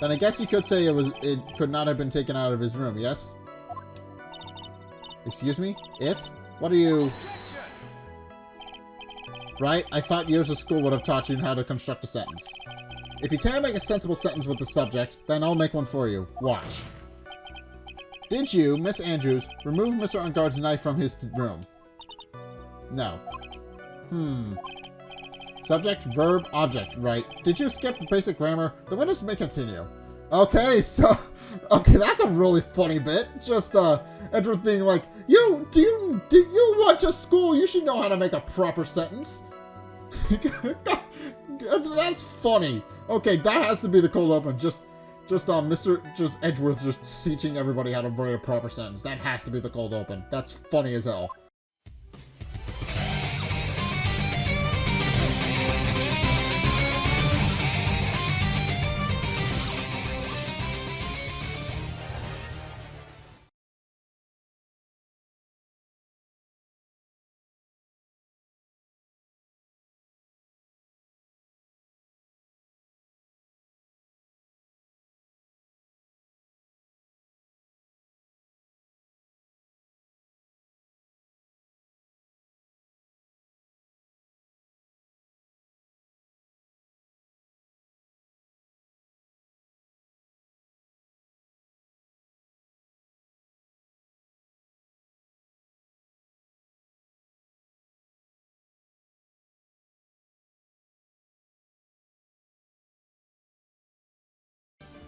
Then I guess you could say it could not have been taken out of his room, yes? Excuse me? What are you... Right? I thought years of school would have taught you how to construct a sentence. If you can't make a sensible sentence with the subject, then I'll make one for you. Watch. Did you, Miss Andrews, remove Mr. Unguard's knife from his room? No. Subject, verb, object, right. Did you skip basic grammar? The witness may continue. Okay, so... Okay, that's a really funny bit. Just, Edgeworth being like, you went to school, you should know how to make a proper sentence. That's funny. Okay, that has to be the cold open. Just Edgeworth just teaching everybody how to write a proper sentence. That has to be the cold open. That's funny as hell.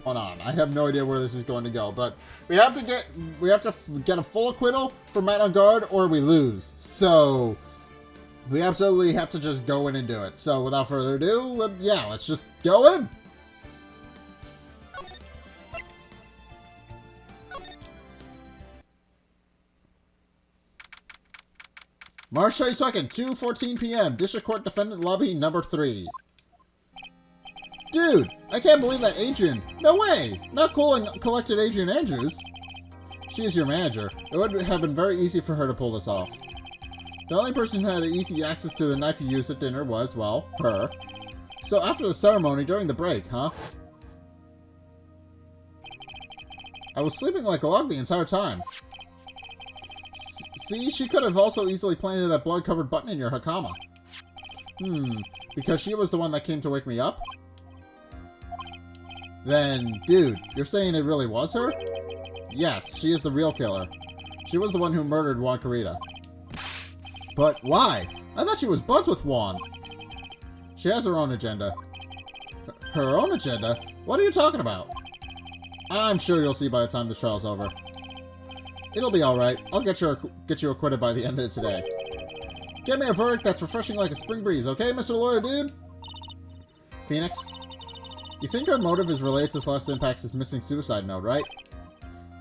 Hold on, I have no idea where this is going to go, but we have to get a full acquittal for Matt on guard, or we lose. So we absolutely have to just go in and do it. So without further ado, yeah, let's just go in. March 22nd, 2:14 p.m. District Court Defendant Lobby number 3. Dude, I can't believe that Adrian. No way. Not cool and collected Adrian Andrews. She is your manager. It would have been very easy for her to pull this off. The only person who had easy access to the knife you used at dinner was, well, her. So after the ceremony, during the break, huh? I was sleeping like a log the entire time. See, she could have also easily planted that blood-covered button in your hakama. Because she was the one that came to wake me up? Then, dude, you're saying it really was her? Yes, she is the real killer. She was the one who murdered Juan Corrida. But why? I thought she was buds with Juan. She has her own agenda. Her own agenda? What are you talking about? I'm sure you'll see by the time the trial's over. It'll be alright. I'll get you acquitted by the end of today. Get me a verdict that's refreshing like a spring breeze, okay, Mr. Lawyer Dude? Phoenix? You think her motive is related to Celeste Impact's missing suicide note, right?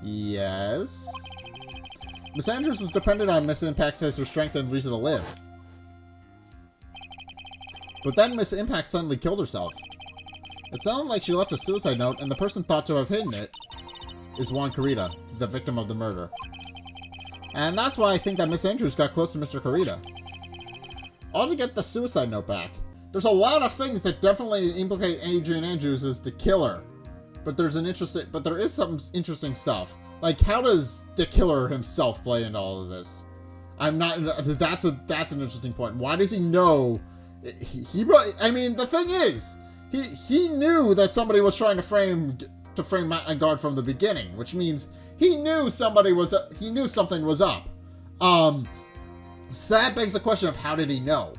Yes. Miss Andrews was dependent on Miss Impact as her strength and reason to live. But then Miss Impact suddenly killed herself. It sounded like she left a suicide note, and the person thought to have hidden it is Juan Corrida, the victim of the murder. And that's why I think that Miss Andrews got close to Mr. Corrida. All to get the suicide note back. There's a lot of things that definitely implicate Adrian Andrews as the killer. But there is some interesting stuff. Like, how does the killer himself play into all of this? That's an interesting point. Why does he know? I mean, the thing is, he knew that somebody was trying to frame Matt on guard from the beginning, which means he knew something was up. So that begs the question of how did he know?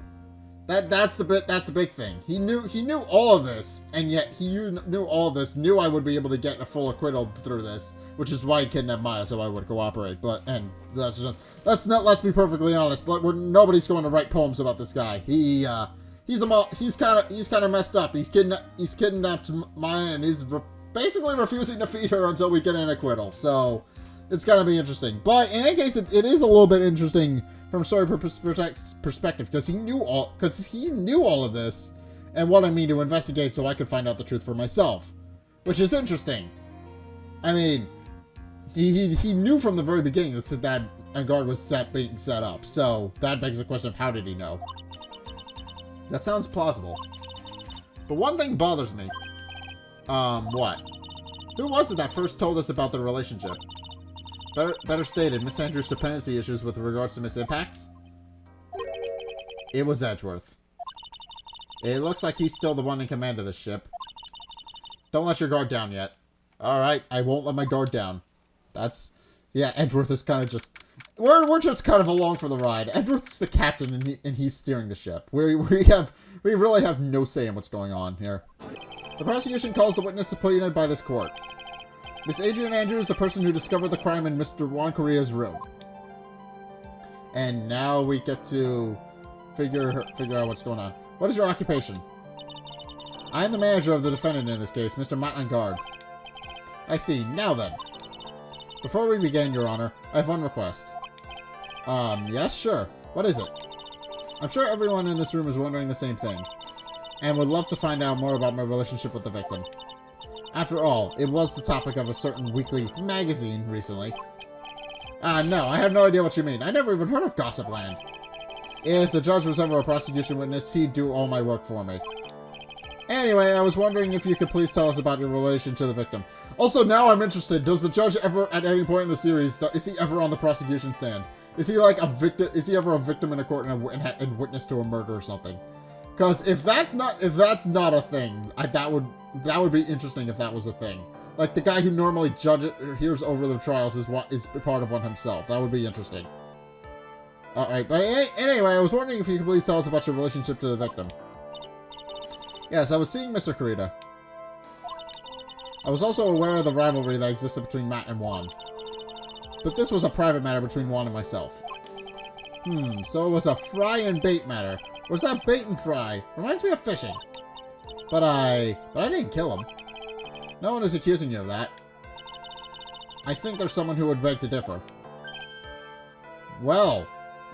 That's the big thing. He knew all of this, and yet knew I would be able to get a full acquittal through this, which is why he kidnapped Maya, so I would cooperate. Let's be perfectly honest. Nobody's going to write poems about this guy. He's kind of messed up. He's kidnapped Maya, and he's basically refusing to feed her until we get an acquittal. So it's gonna be interesting. But in any case, it is a little bit interesting from a story perspective, because he knew all of this and wanted me to investigate so I could find out the truth for myself, which is interesting. I mean, he knew from the very beginning that guard was being set up, so that begs the question of how did he know? That sounds plausible. But one thing bothers me. What? Who was it that first told us about the relationship? Better stated, Miss Andrews' dependency issues with regards to Miss Impact's? It was Edgeworth. It looks like he's still the one in command of this ship. Don't let your guard down yet. Alright, I won't let my guard down. That's... Yeah, Edgeworth is kind of just... We're just kind of along for the ride. Edgeworth's the captain and he's steering the ship. We really have no say in what's going on here. The prosecution calls the witness appointed by this court. Miss Adrian Andrews, the person who discovered the crime in Mr. Juan Corrida's room. And now we get to figure out what's going on. What is your occupation? I am the manager of the defendant in this case, Mr. Matt on guard. I see. Now then. Before we begin, Your Honor, I have one request. Yes, sure. What is it? I'm sure everyone in this room is wondering the same thing, and would love to find out more about my relationship with the victim. After all, it was the topic of a certain weekly magazine recently. No, I have no idea what you mean. I never even heard of Gossipland. If the judge was ever a prosecution witness, he'd do all my work for me. Anyway, I was wondering if you could please tell us about your relation to the victim. Also, now I'm interested. Does the judge ever, at any point in the series, is he ever on the prosecution stand? Is he like a victim? Is he ever a victim in a court and witness to a murder or something? Because if that's not a thing, that would be interesting if that was a thing. Like the guy who normally hears over the trials is part of one himself. That would be interesting. All right, but anyway, I was wondering if you could please tell us about your relationship to the victim. Yes, I was seeing Mr. Corrida. I was also aware of the rivalry that existed between Matt and Juan. But this was a private matter between Juan and myself. So it was a fry and bait matter. Or is that bait and fry? Reminds me of fishing. But I didn't kill him. No one is accusing you of that. I think there's someone who would beg to differ. Well,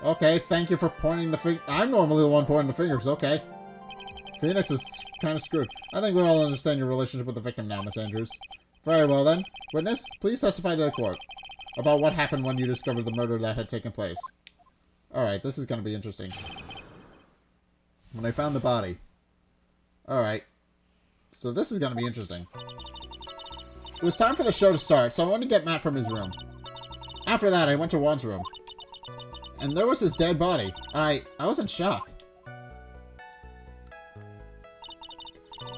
okay, thank you for pointing the finger. I'm normally the one pointing the fingers, okay. Phoenix is kind of screwed. I think we all understand your relationship with the victim now, Miss Andrews. Very well then. Witness, please testify to the court about what happened when you discovered the murder that had taken place. Alright, this is going to be interesting. When I found the body. Alright. So this is going to be interesting. It was time for the show to start, so I wanted to get Matt from his room. After that, I went to Juan's room. And there was his dead body. I was in shock.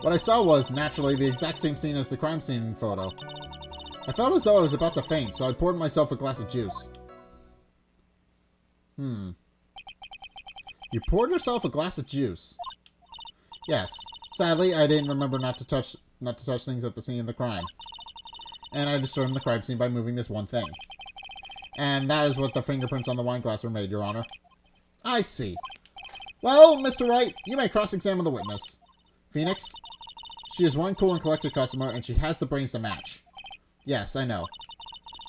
What I saw was, naturally, the exact same scene as the crime scene photo. I felt as though I was about to faint, so I poured myself a glass of juice. You poured yourself a glass of juice? Yes. Sadly, I didn't remember not to touch things at the scene of the crime. And I disturbed the crime scene by moving this one thing. And that is what the fingerprints on the wine glass were made, Your Honor. I see. Well, Mr. Wright, you may cross-examine the witness. Phoenix? She is one cool and collected customer, and she has the brains to match. Yes, I know.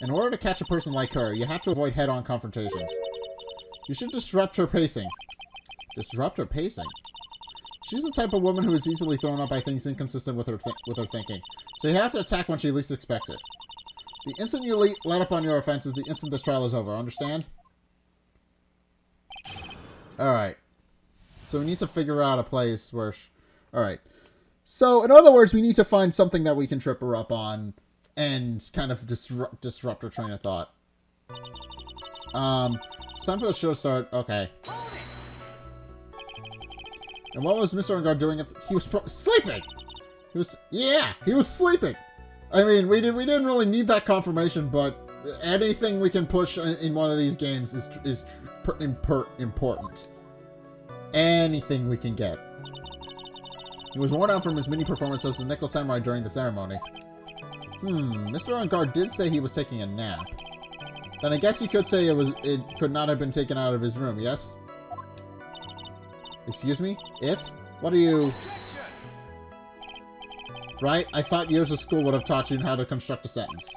In order to catch a person like her, you have to avoid head-on confrontations. You should disrupt her pacing. Disrupt her pacing? She's the type of woman who is easily thrown up by things inconsistent with her thinking, so you have to attack when she least expects it. The instant you let up on your offense is the instant this trial is over, understand? Alright. So we need to figure out a place where... Alright. So, in other words, we need to find something that we can trip her up on and kind of disrupt her train of thought. It's time for the show to start. Okay. And what was Mr. Ungard doing? He was sleeping! He was sleeping! I mean, we didn't really need that confirmation, but anything we can push in one of these games is important. Anything we can get. He was worn out from his mini performance as the Nickel Samurai during the ceremony. Mr. Ungard did say he was taking a nap. Then I guess you could say it could not have been taken out of his room, yes? Excuse me? What are you... Right? I thought years of school would have taught you how to construct a sentence.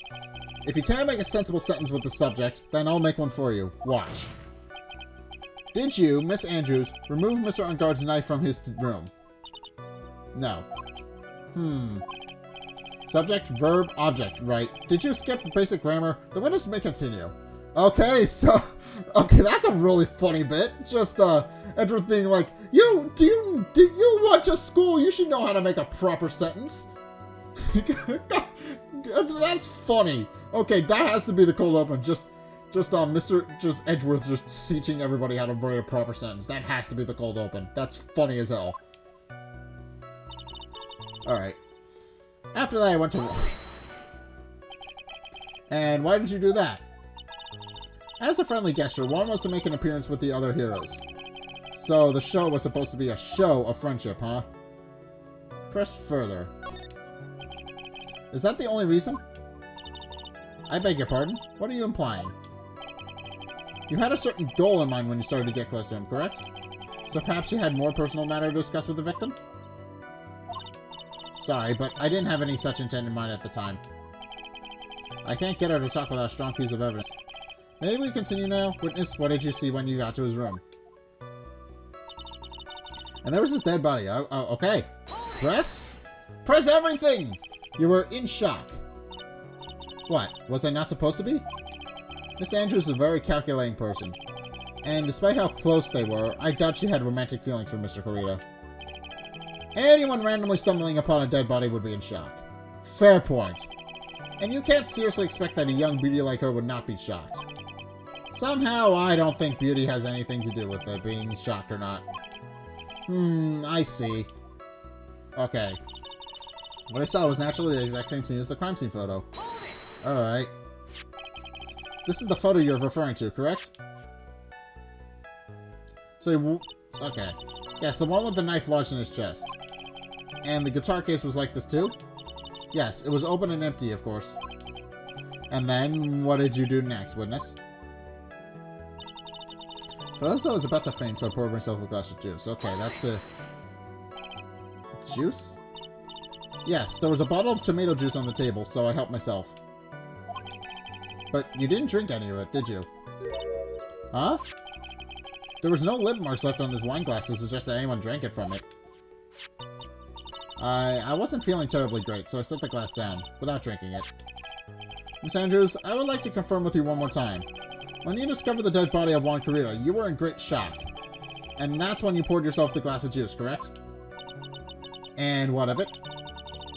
If you can't make a sensible sentence with the subject, then I'll make one for you. Watch. Did you, Miss Andrews, remove Mr. Ungard's knife from his room? No. Subject, verb, object, right. Did you skip basic grammar? The witness may continue. Okay, so... Okay, that's a really funny bit. Just, Edgeworth being like, you went to school, you should know how to make a proper sentence. That's funny. Okay, that has to be the cold open. Just Edgeworth just teaching everybody how to write a proper sentence. That has to be the cold open. That's funny as hell. Alright. After that, I went to... And why did you do that? As a friendly gesture, Juan was to make an appearance with the other heroes. So the show was supposed to be a show of friendship, huh? Press further. Is that the only reason? I beg your pardon? What are you implying? You had a certain goal in mind when you started to get close to him, correct? So perhaps you had more personal matter to discuss with the victim? Sorry, but I didn't have any such intent in mind at the time. I can't get her to talk without a strong piece of evidence. Maybe we continue now? Witness, what did you see when you got to his room? And there was his dead body. Okay. Press? Press everything! You were in shock. What? Was I not supposed to be? Miss Andrews is a very calculating person. And despite how close they were, I doubt she had romantic feelings for Mr. Corrida. Anyone randomly stumbling upon a dead body would be in shock. Fair point. And you can't seriously expect that a young beauty like her would not be shocked. Somehow, I don't think beauty has anything to do with it being shocked or not. I see. Okay. What I saw was naturally the exact same scene as the crime scene photo. Alright. This is the photo you're referring to, correct? So, okay. Yes, the one with the knife lodged in his chest. And the guitar case was like this too? Yes, it was open and empty, of course. And then, what did you do next, witness? First, I was about to faint, so I poured myself a glass of juice. Okay, that's the... Juice? Yes, there was a bottle of tomato juice on the table, so I helped myself. But you didn't drink any of it, did you? Huh? There was no lip marks left on this wine glass to suggest that anyone drank it from it. I wasn't feeling terribly great, so I set the glass down, without drinking it. Miss Andrews, I would like to confirm with you one more time. When you discovered the dead body of Juan Corrida, you were in great shock. And that's when you poured yourself the glass of juice, correct? And what of it?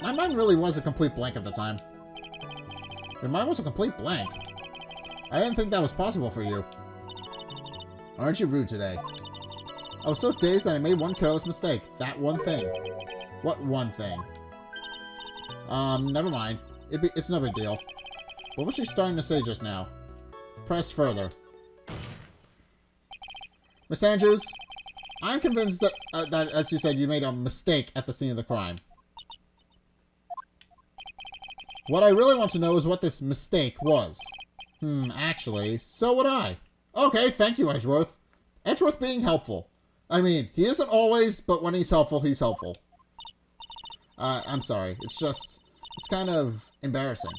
My mind really was a complete blank at the time. Your mind was a complete blank? I didn't think that was possible for you. Aren't you rude today? I was so dazed that I made one careless mistake. That one thing. What one thing? Never mind. It's no big deal. What was she starting to say just now? Press further. Miss Andrews, I'm convinced that, as you said, you made a mistake at the scene of the crime. What I really want to know is what this mistake was. Actually, so would I. Okay, thank you, Edgeworth. Edgeworth being helpful. I mean, he isn't always, but when he's helpful, he's helpful. I'm sorry. It's kind of embarrassing.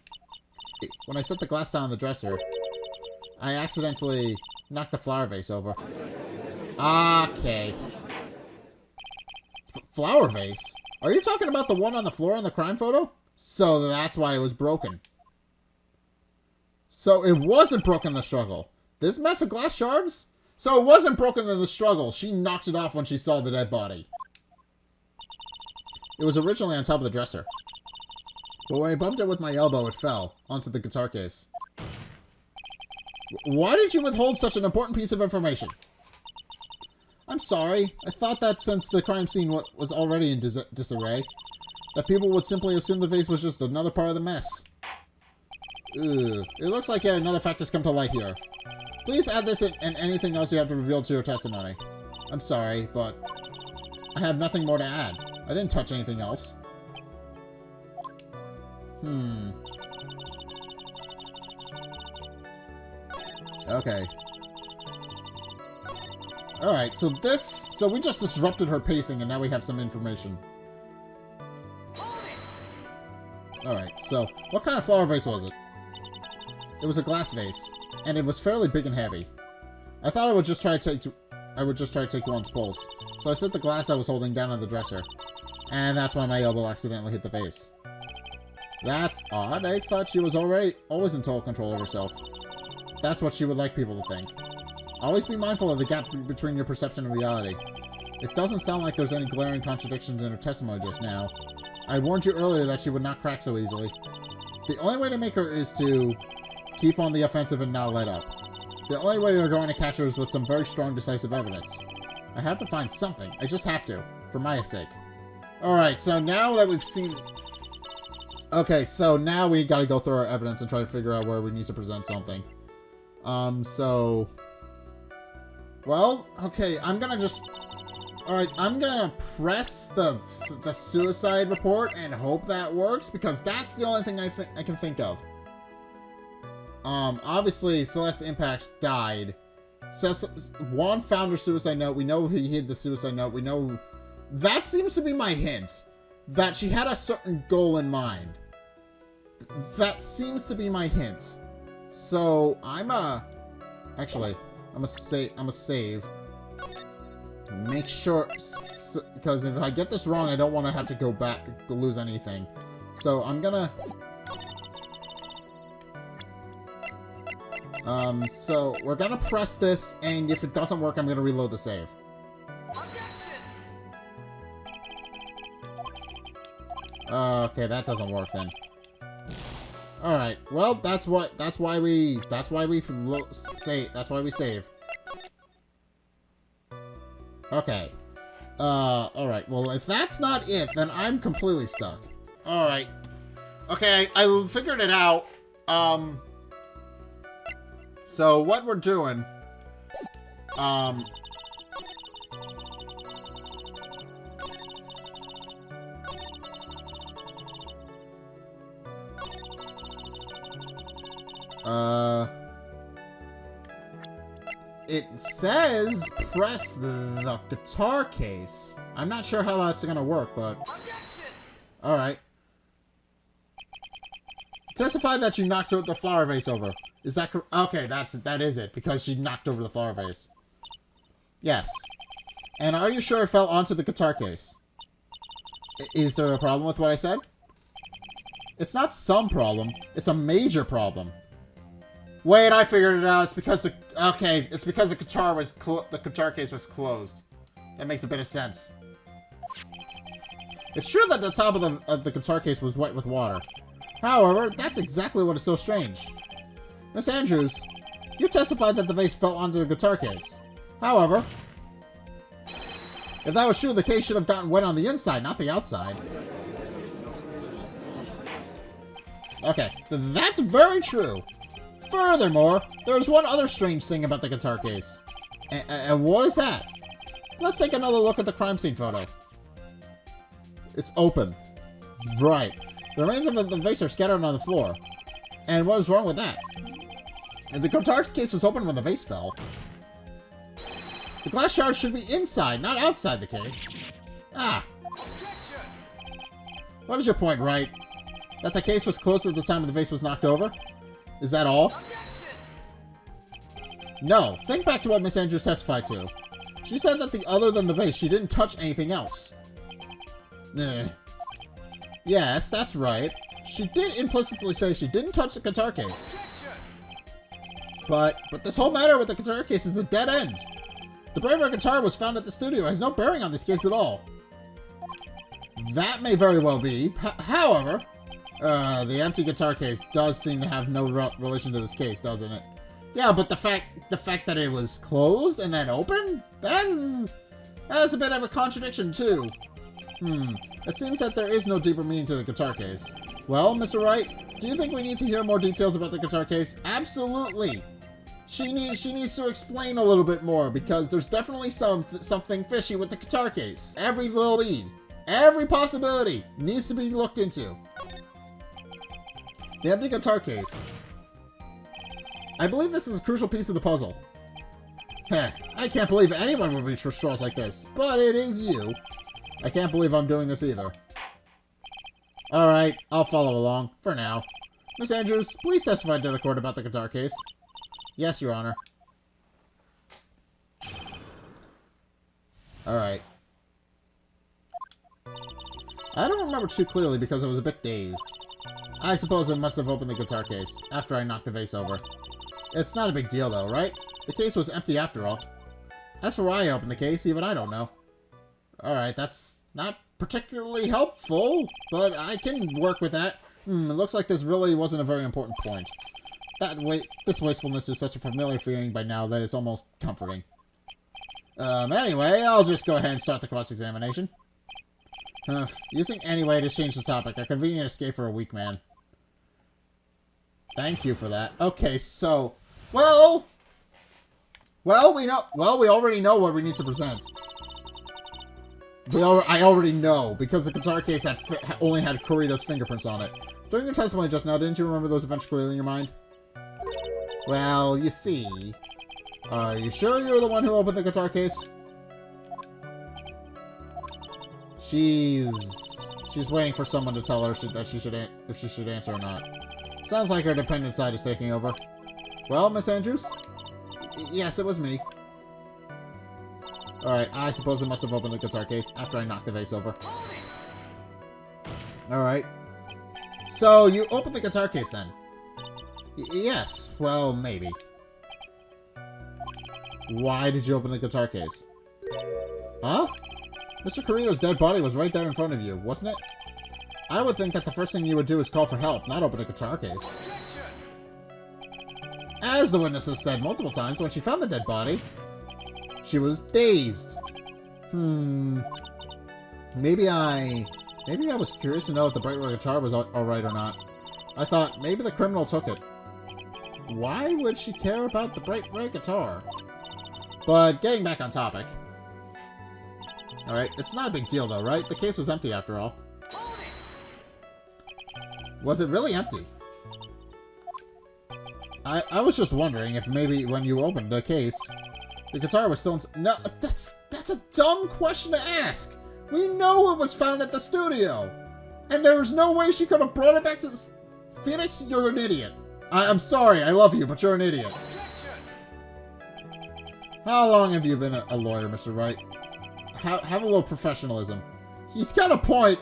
When I set the glass down on the dresser, I accidentally knocked the flower vase over. Okay. Flower vase? Are you talking about the one on the floor in the crime photo? So that's why it was broken. So it wasn't broken in the struggle. This mess of glass shards? So it wasn't broken in the struggle. She knocked it off when she saw the dead body. It was originally on top of the dresser. But when I bumped it with my elbow, it fell onto the guitar case. Why did you withhold such an important piece of information? I'm sorry. I thought that since the crime scene was already in disarray, that people would simply assume the vase was just another part of the mess. Ugh. It looks like yet another fact has come to light here. Please add this and anything else you have to reveal to your testimony. I'm sorry, but I have nothing more to add. I didn't touch anything else. Okay. Alright, so we just disrupted her pacing and now we have some information. Alright, so what kind of flower vase was it? It was a glass vase, and it was fairly big and heavy. I thought I would just try to take Juan's pulse, so I set the glass I was holding down on the dresser. And that's when my elbow accidentally hit the vase. That's odd. I thought she was always in total control of herself. That's what she would like people to think. Always be mindful of the gap between your perception and reality. It doesn't sound like there's any glaring contradictions in her testimony just now. I warned you earlier that she would not crack so easily. The only way to make her is to keep on the offensive and not let up. The only way we're going to catch her is with some very strong, decisive evidence. I have to find something. I just have to. For Maya's sake. Alright, so now that we've seen... Okay, so now we gotta go through our evidence and try to figure out where we need to present something. So... Well, okay, I'm gonna just... Alright, I'm gonna press the suicide report and hope that works, because that's the only thing I can think of. Obviously, Celeste Impacts died. Juan found her suicide note. We know he hid the suicide note. We know... That seems to be my hint. That she had a certain goal in mind. That seems to be my hint. So, Actually, I'm a save. Make sure... Because if I get this wrong, I don't want to have to go back to lose anything. So, I'm gonna... So, we're gonna press this, and if it doesn't work, I'm gonna reload the save. Okay, that doesn't work then. Alright, well, that's why we save. Okay. Alright, well, if that's not it, then I'm completely stuck. Alright. Okay, I figured it out. So what we're doing, it says press the guitar case. I'm not sure how that's gonna work, but alright. Testify that you knocked the flower vase over. Is that correct? Okay, that is it, because she knocked over the flower vase. Yes. And are you sure it fell onto the guitar case? Is there a problem with what I said? It's not some problem. It's a major problem. Wait, I figured it out. It's because it's because the guitar case was closed. That makes a bit of sense. It's true that the top of the guitar case was wet with water. However, that's exactly what is so strange. Miss Andrews, you testified that the vase fell onto the guitar case. However, if that was true, the case should have gotten wet on the inside, not the outside. Okay, that's very true. Furthermore, there's one other strange thing about the guitar case. And what is that? Let's take another look at the crime scene photo. It's open. Right. The remains of the vase are scattered on the floor. And what is wrong with that? If the guitar case was open when the vase fell, the glass shard should be inside, not outside the case. Ah. What is your point, Wright? That the case was closed at the time the vase was knocked over? Is that all? No. Think back to what Miss Andrews testified to. She said that other than the vase, she didn't touch anything else. Yes, that's right. She did implicitly say she didn't touch the guitar case. But this whole matter with the guitar case is a dead end. The Braver guitar was found at the studio. It has no bearing on this case at all. That may very well be. However, the empty guitar case does seem to have no relation to this case, doesn't it? Yeah, but the fact that it was closed and then open? That's a bit of a contradiction, too. It seems that there is no deeper meaning to the guitar case. Well, Mr. Wright, do you think we need to hear more details about the guitar case? Absolutely! She needs to explain a little bit more, because there's definitely something fishy with the guitar case. Every little lead, every possibility needs to be looked into. The empty guitar case. I believe this is a crucial piece of the puzzle. Heh, I can't believe anyone would reach for straws like this, but it is you. I can't believe I'm doing this either. Alright, I'll follow along, for now. Miss Andrews, please testify to the court about the guitar case. Yes, Your Honor. Alright. I don't remember too clearly because I was a bit dazed. I suppose I must have opened the guitar case after I knocked the vase over. It's not a big deal though, right? The case was empty after all. As for why I opened the case, even I don't know. Alright, that's not particularly helpful, but I can work with that. It looks like this really wasn't a very important point. This wastefulness is such a familiar feeling by now that it's almost comforting. Anyway, I'll just go ahead and start the cross-examination. Using anyway to change the topic, a convenient escape for a weak man. Thank you for that. Okay, so, we already know what we need to present. I already know, because the guitar case only had Corrida's fingerprints on it. During your testimony just now, didn't you remember those events clearly in your mind? Well, you see. Are you sure you're the one who opened the guitar case? She's waiting for someone to tell her if she should answer or not. Sounds like her dependent side is taking over. Well, Miss Andrews? Yes, it was me. Alright, I suppose I must have opened the guitar case after I knocked the vase over. Alright. So, you opened the guitar case then? Yes, well, maybe. Why did you open the guitar case? Huh? Mr. Corrida's dead body was right there in front of you, wasn't it? I would think that the first thing you would do is call for help, not open a guitar case. As the witnesses said multiple times, when she found the dead body, she was dazed. Maybe I was curious to know if the bright red guitar was alright or not. I thought maybe the criminal took it. Why would she care about the bright red guitar? But getting back on topic. Alright, it's not a big deal though, right? The case was empty after all. Was it really empty? I was just wondering if maybe when you opened the case, the guitar was still No, that's a dumb question to ask! We know it was found at the studio! And there's no way she could have brought it back to the... Phoenix, you're an idiot. I'm sorry, I love you, but you're an idiot. How long have you been a lawyer, Mr. Wright? Have a little professionalism. He's got a point.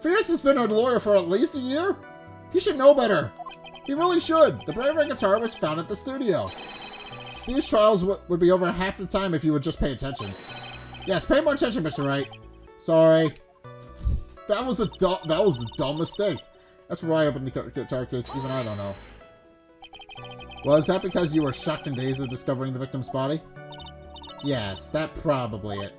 Phoenix has been a lawyer for at least a year? He should know better. He really should. The bright red guitar was found at the studio. These trials would be over half the time if you would just pay attention. Yes, pay more attention, Mr. Wright. Sorry. That was a dumb mistake. That's why I opened the guitar case. Even I don't know. Well, is that because you were shocked and dazed at discovering the victim's body? Yes, that's probably it.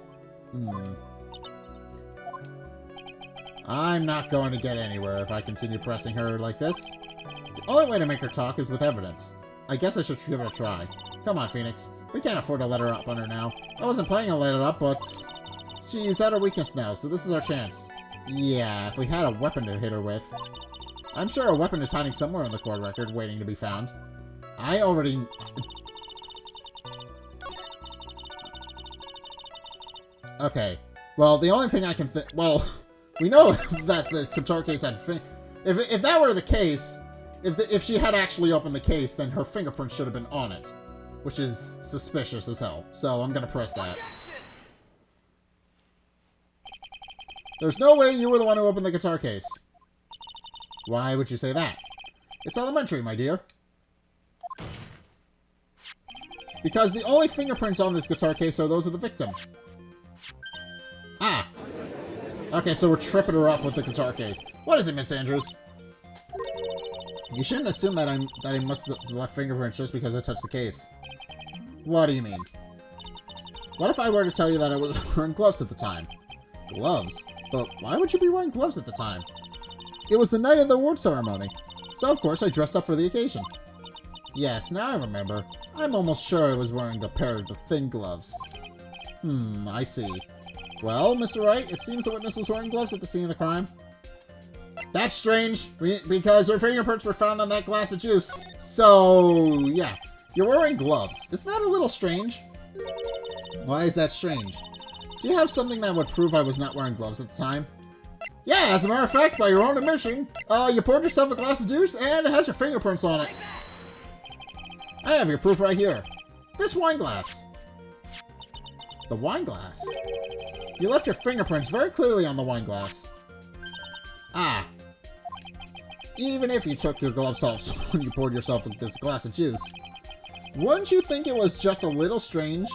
I'm not going to get anywhere if I continue pressing her like this. The only way to make her talk is with evidence. I guess I should give it a try. Come on, Phoenix. We can't afford to let her up on her now. I wasn't planning on letting her up, but she's at her weakness now, so this is our chance. Yeah, if we had a weapon to hit her with. I'm sure a weapon is hiding somewhere in the court record, waiting to be found. I already... Okay. Well, the only thing I can think... Well, we know that the guitar case had... If that were the case, if she had actually opened the case, then her fingerprint should have been on it. Which is suspicious as hell. So I'm gonna press that. There's no way you were the one who opened the guitar case. Why would you say that? It's elementary, my dear. Because the only fingerprints on this guitar case are those of the victim. Ah! Okay, so we're tripping her up with the guitar case. What is it, Miss Andrews? You shouldn't assume that I must have left fingerprints just because I touched the case. What do you mean? What if I were to tell you that I was wearing gloves at the time? Gloves? But why would you be wearing gloves at the time? It was the night of the award ceremony. So of course I dressed up for the occasion. Yes, now I remember. I'm almost sure I was wearing a pair of the thin gloves. I see. Well, Mr. Wright, it seems the witness was wearing gloves at the scene of the crime. That's strange, because her fingerprints were found on that glass of juice. So, yeah. You're wearing gloves. Isn't that a little strange? Why is that strange? Do you have something that would prove I was not wearing gloves at the time? Yeah, as a matter of fact, by your own admission, you poured yourself a glass of juice and it has your fingerprints on it. I have your proof right here. This wine glass. The wine glass? You left your fingerprints very clearly on the wine glass. Ah. Even if you took your gloves off when you poured yourself this glass of juice, wouldn't you think it was just a little strange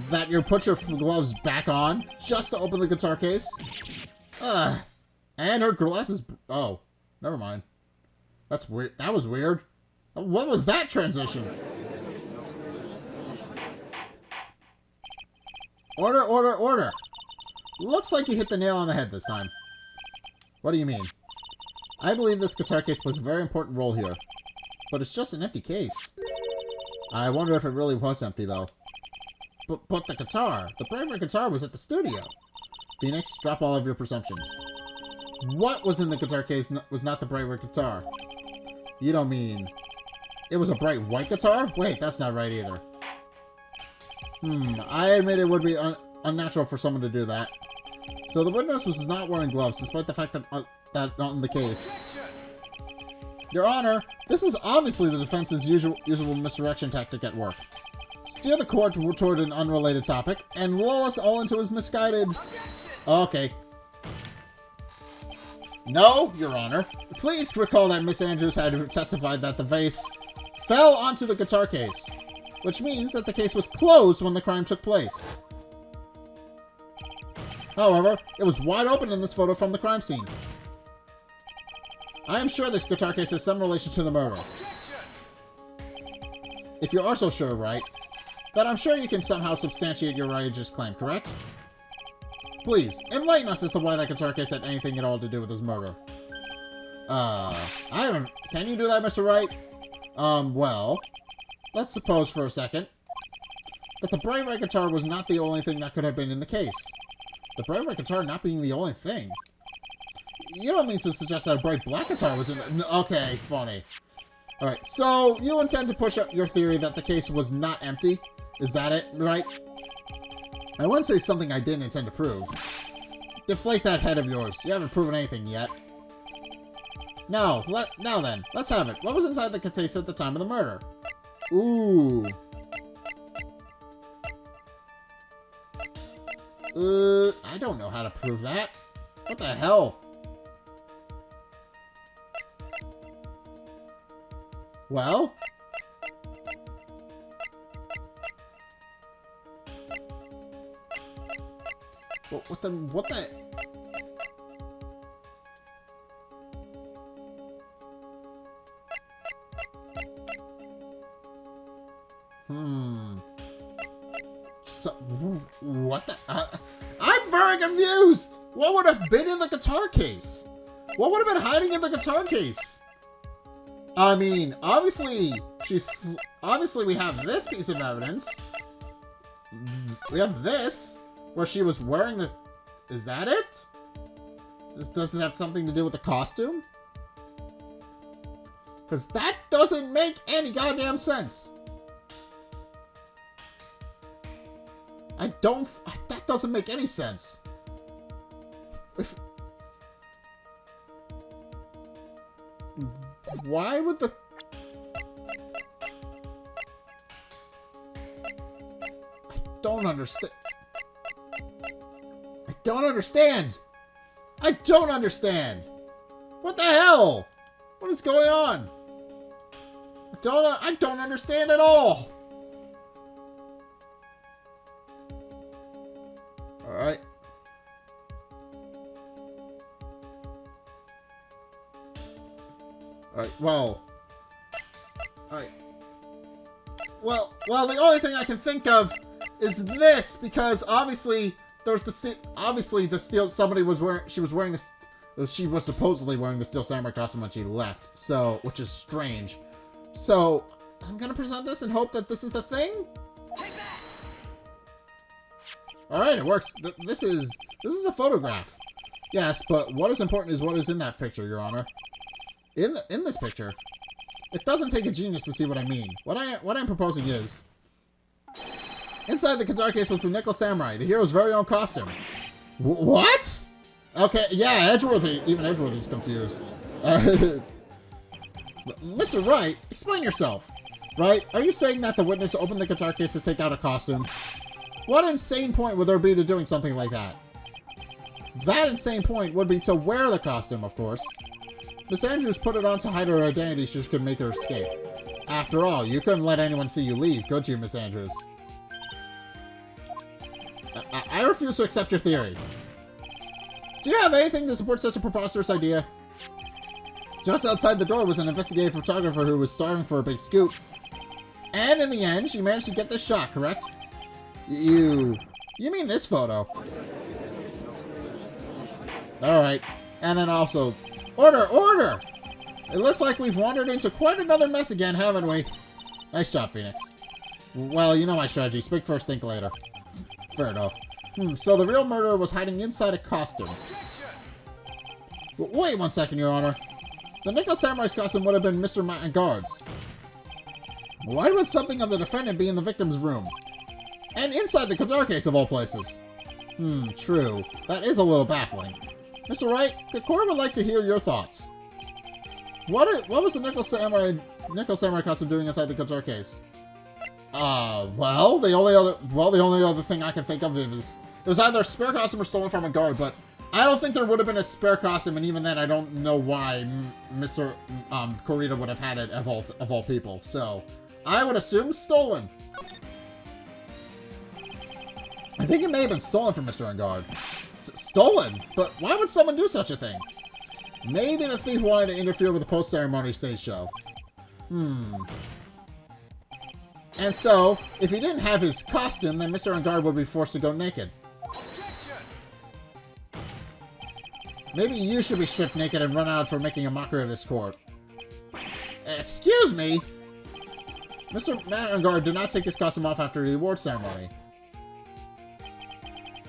that you put your gloves back on just to open the guitar case? And her glasses... Oh, never mind. That's weird. That was weird. What was that transition? Order, order, order. Looks like you hit the nail on the head this time. What do you mean? I believe this guitar case plays a very important role here. But it's just an empty case. I wonder if it really was empty, though. But the guitar. The primary guitar was at the studio. Phoenix, drop all of your presumptions. What was in the guitar case was not the bright red guitar? You don't mean... It was a bright white guitar? Wait, that's not right either. I admit it would be unnatural for someone to do that. So the witness was not wearing gloves, despite the fact that that's not in the case. Your Honor, this is obviously the defense's usual misdirection tactic at work. Steer the court toward an unrelated topic, and lull us all into his misguided... Okay. No, Your Honor. Please recall that Miss Andrews had testified that the vase fell onto the guitar case, which means that the case was closed when the crime took place. However, it was wide open in this photo from the crime scene. I am sure this guitar case has some relation to the murder. If you are so sure, Wright, then I'm sure you can somehow substantiate your outrageous claim, correct? Please, enlighten us as to why that guitar case had anything at all to do with his murder. Can you do that, Mr. Wright? Well, let's suppose for a second that the bright red guitar was not the only thing that could have been in the case. The bright red guitar not being the only thing. You don't mean to suggest that a bright black guitar was in there? Okay, funny. Alright, so you intend to push up your theory that the case was not empty? Is that it, right? I wouldn't say something I didn't intend to prove. Deflate that head of yours. You haven't proven anything yet. Now then, let's have it. What was inside the case at the time of the murder? Ooh. I don't know how to prove that. What the hell? Well? What the... So, what the... I'm very confused! What would have been in the guitar case? What would have been hiding in the guitar case? I mean, obviously we have this piece of evidence. We have this, where she was wearing the... Is that it? This doesn't have something to do with the costume? Because that doesn't make any goddamn sense. That doesn't make any sense. Why would the... I don't understand. I don't understand. I don't understand. What the hell? What is going on? I don't understand at all. Alright. Alright, well. Alright. Well, the only thing I can think of is this, because obviously there's the steel, she was supposedly wearing the Steel Samurai costume when she left, so, which is strange. So, I'm gonna present this and hope that this is the thing? Alright, it works. This is a photograph. Yes, but what is important is what is in that picture, Your Honor. In this picture, it doesn't take a genius to see what I mean. What I'm proposing is, inside the guitar case was the Nickel Samurai, the hero's very own costume. What? Okay, yeah, Edgeworth, even Edgeworth is confused. Mr. Wright, explain yourself. Right? Are you saying that the witness opened the guitar case to take out a costume? What insane point would there be to doing something like that? That insane point would be to wear the costume, of course. Miss Andrews put it on to hide her identity so she could make her escape. After all, you couldn't let anyone see you leave, could you, Miss Andrews? I refuse to accept your theory. Do you have anything to support such a preposterous idea? Just outside the door was an investigative photographer who was starving for a big scoop. And in the end, she managed to get this shot, correct? You mean this photo? Alright. And then also, order! Order! It looks like we've wandered into quite another mess again, haven't we? Nice job, Phoenix. Well, you know my strategy. Speak first, think later. Fair enough. So the real murderer was hiding inside a costume. Wait 1 second, Your Honor. The Nickel Samurai's costume would have been Mr. Guard's. Why would something of the defendant be in the victim's room? And inside the Qatar case, of all places. True. That is a little baffling. Mr. Wright, the court would like to hear your thoughts. What was the Nickel Samurai costume doing inside the Qatar case? Well, the only other thing I can think of is it was either a spare costume or stolen from a guard, but I don't think there would have been a spare costume, and even then, I don't know why Mr. Corrida would have had it of all people. So, I would assume stolen. I think it may have been stolen from Mr. Guard. Stolen? But why would someone do such a thing? Maybe the thief wanted to interfere with the post-ceremony stage show. And so, if he didn't have his costume, then Mr. Guard would be forced to go naked. Maybe you should be stripped naked and run out for making a mockery of this court. Excuse me? Mr. Guard did not take his costume off after the award ceremony.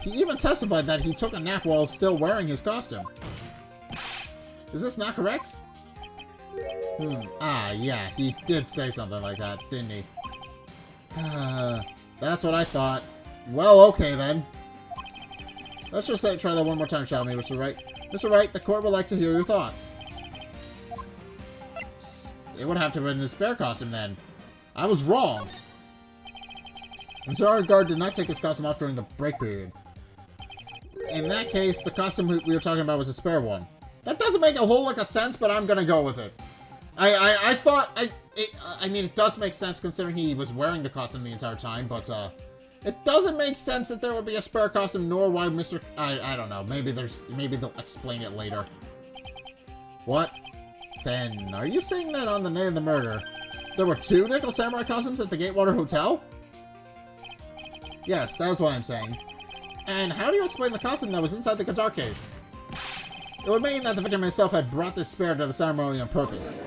He even testified that he took a nap while still wearing his costume. Is this not correct? Yeah, he did say something like that, didn't he? That's what I thought. Well, okay then. Let's just try that one more time, shall we, Mr. Wright? Mr. Wright, the court would like to hear your thoughts. It would have to have been his spare costume then. I was wrong. Mr. Guard did not take his costume off during the break period. In that case, the costume we were talking about was a spare one. That doesn't make a whole lot of sense, but I'm gonna go with it. I mean, it does make sense considering he was wearing the costume the entire time, but, it doesn't make sense that there would be a spare costume, nor why Mr. I don't know. Maybe they'll explain it later. What? Then, are you saying that on the night of the murder, there were 2 Nickel Samurai costumes at the Gatewater Hotel? Yes, that is what I'm saying. And how do you explain the costume that was inside the guitar case? It would mean that the victim himself had brought this spare to the ceremony on purpose.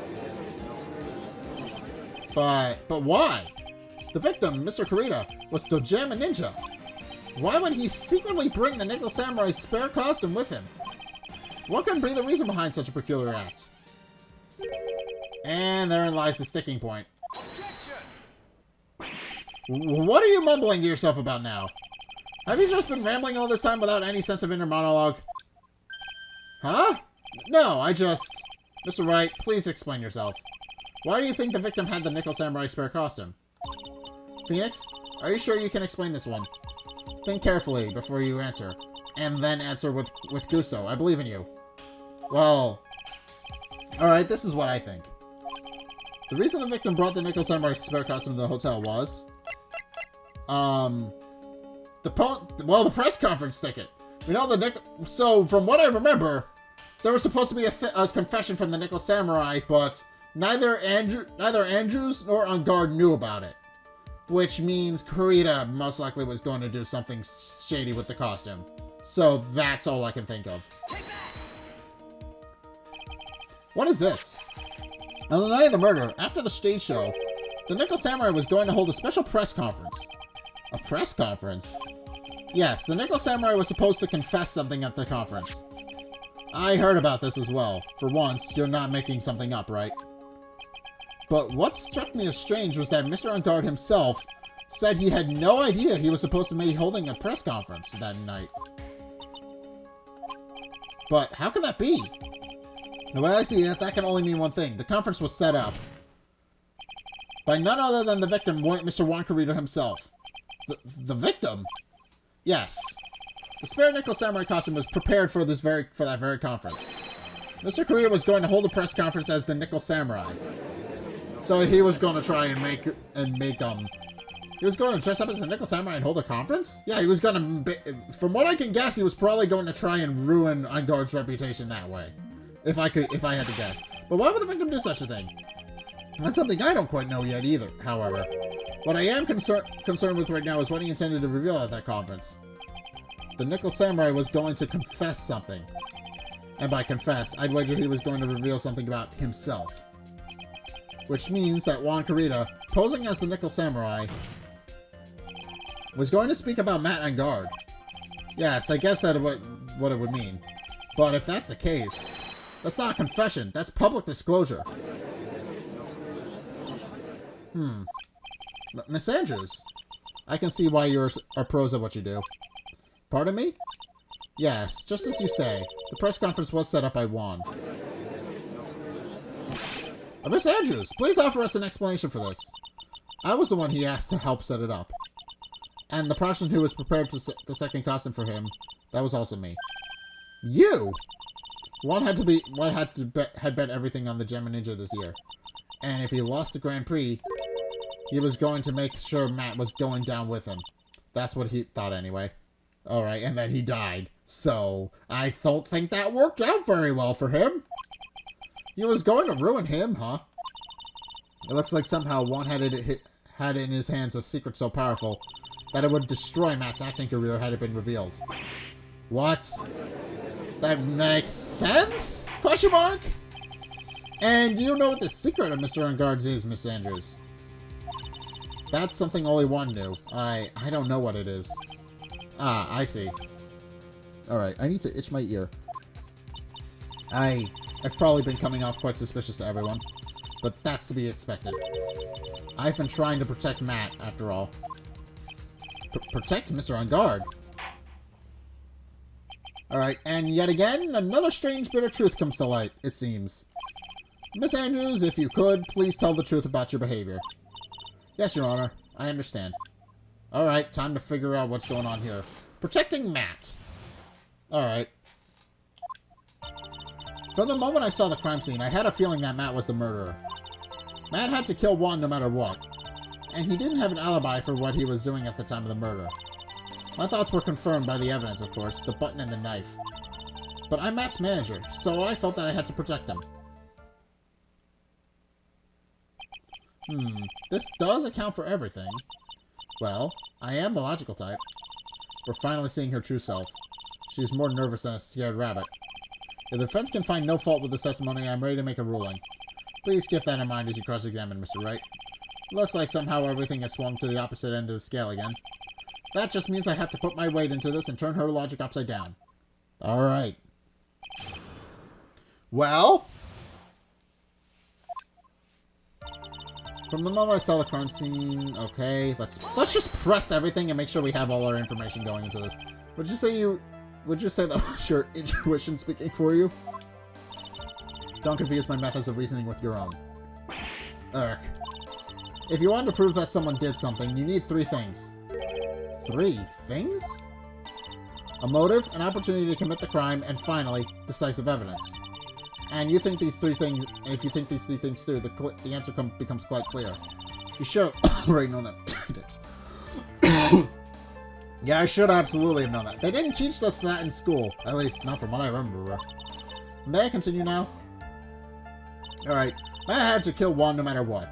But why? The victim, Mr. Corrida, was Dojam a ninja. Why would he secretly bring the Nickel Samurai's spare costume with him? What could be the reason behind such a peculiar act? And therein lies the sticking point. What are you mumbling to yourself about now? Have you just been rambling all this time without any sense of inner monologue? Huh? No, Mr. Wright, please explain yourself. Why do you think the victim had the Nickel Samurai spare costume? Phoenix, are you sure you can explain this one? Think carefully before you answer, and then answer with gusto. I believe in you. Well, alright, this is what I think. The reason the victim brought the Nickel Samurai spare costume to the hotel was... the press conference ticket. We know the Nickel... So, from what I remember, there was supposed to be a confession from the Nickel Samurai, but neither Andrews nor On Guard knew about it. Which means Corrida most likely was going to do something shady with the costume. So that's all I can think of. What is this? On the night of the murder, after the stage show, the Nickel Samurai was going to hold a special press conference. A press conference? Yes, the Nickel Samurai was supposed to confess something at the conference. I heard about this as well. For once, you're not making something up, right? But what struck me as strange was that Mr. On Guard himself said he had no idea he was supposed to be holding a press conference that night. But how could that be? The way I see it, that can only mean one thing. The conference was set up by none other than the victim, Mr. Juan Corrida himself. The victim? Yes. The spare Nickel Samurai costume was prepared for that very conference. Mr. Corrida was going to hold a press conference as the Nickel Samurai. So he was going to try and make He was going to dress up as a Nickel Samurai and hold a conference? Yeah, he was going to... From what I can guess, he was probably going to try and ruin Unguard's reputation that way. If I had to guess. But why would the victim do such a thing? That's something I don't quite know yet either, however. What I am concerned with right now is what he intended to reveal at that conference. The Nickel Samurai was going to confess something. And by confess, I'd wager he was going to reveal something about himself. Which means that Juan Corrida, posing as the Nickel Samurai, was going to speak about Matt and Guard. Yes, I guess that's what it would mean. But if that's the case, that's not a confession. That's public disclosure. Miss Andrews, I can see why you are pros at what you do. Pardon me? Yes, just as you say. The press conference was set up by Juan. Miss Andrews, please offer us an explanation for this. I was the one he asked to help set it up. And the person who was prepared to the second costume for him, that was also me. You? Juan had bet everything on the Gem Ninja this year. And if he lost the Grand Prix, he was going to make sure Matt was going down with him. That's what he thought anyway. Alright, and then he died. So, I don't think that worked out very well for him. He was going to ruin him, huh? It looks like somehow Juan had in his hands a secret so powerful that it would destroy Matt's acting career had it been revealed. What? That makes sense? Question mark? And do you know what the secret of Mr. Unguard's is, Miss Andrews? That's something only one knew. I don't know what it is. Ah, I see. Alright, I need to itch my ear. I've probably been coming off quite suspicious to everyone, but that's to be expected. I've been trying to protect Matt, after all. Protect Mr. Unguard? Alright, and yet again, another strange bit of truth comes to light, it seems. Miss Andrews, if you could, please tell the truth about your behavior. Yes, Your Honor. I understand. Alright, time to figure out what's going on here. Protecting Matt. Alright. From the moment I saw the crime scene, I had a feeling that Matt was the murderer. Matt had to kill Juan no matter what. And he didn't have an alibi for what he was doing at the time of the murder. My thoughts were confirmed by the evidence, of course, the button and the knife. But I'm Matt's manager, so I felt that I had to protect him. This does account for everything. Well, I am the logical type. We're finally seeing her true self. She's more nervous than a scared rabbit. If the defense can find no fault with this testimony, I'm ready to make a ruling. Please keep that in mind as you cross-examine Mr. Wright. Looks like somehow everything has swung to the opposite end of the scale again. That just means I have to put my weight into this and turn her logic upside down. Alright. Well... From the moment I saw the crime scene, okay, let's just press everything and make sure we have all our information going into this. Would you say that was your intuition speaking for you? Don't confuse my methods of reasoning with your own. Eric. If you want to prove that someone did something, you need 3 things. 3 things? A motive, an opportunity to commit the crime, and finally, decisive evidence. And you think these 3 things, and if you think these 3 things through, the answer becomes quite clear. You should have already known that. Yeah, I should absolutely have known that. They didn't teach us that in school. At least, not from what I remember. May I continue now? Alright. I had to kill Juan no matter what.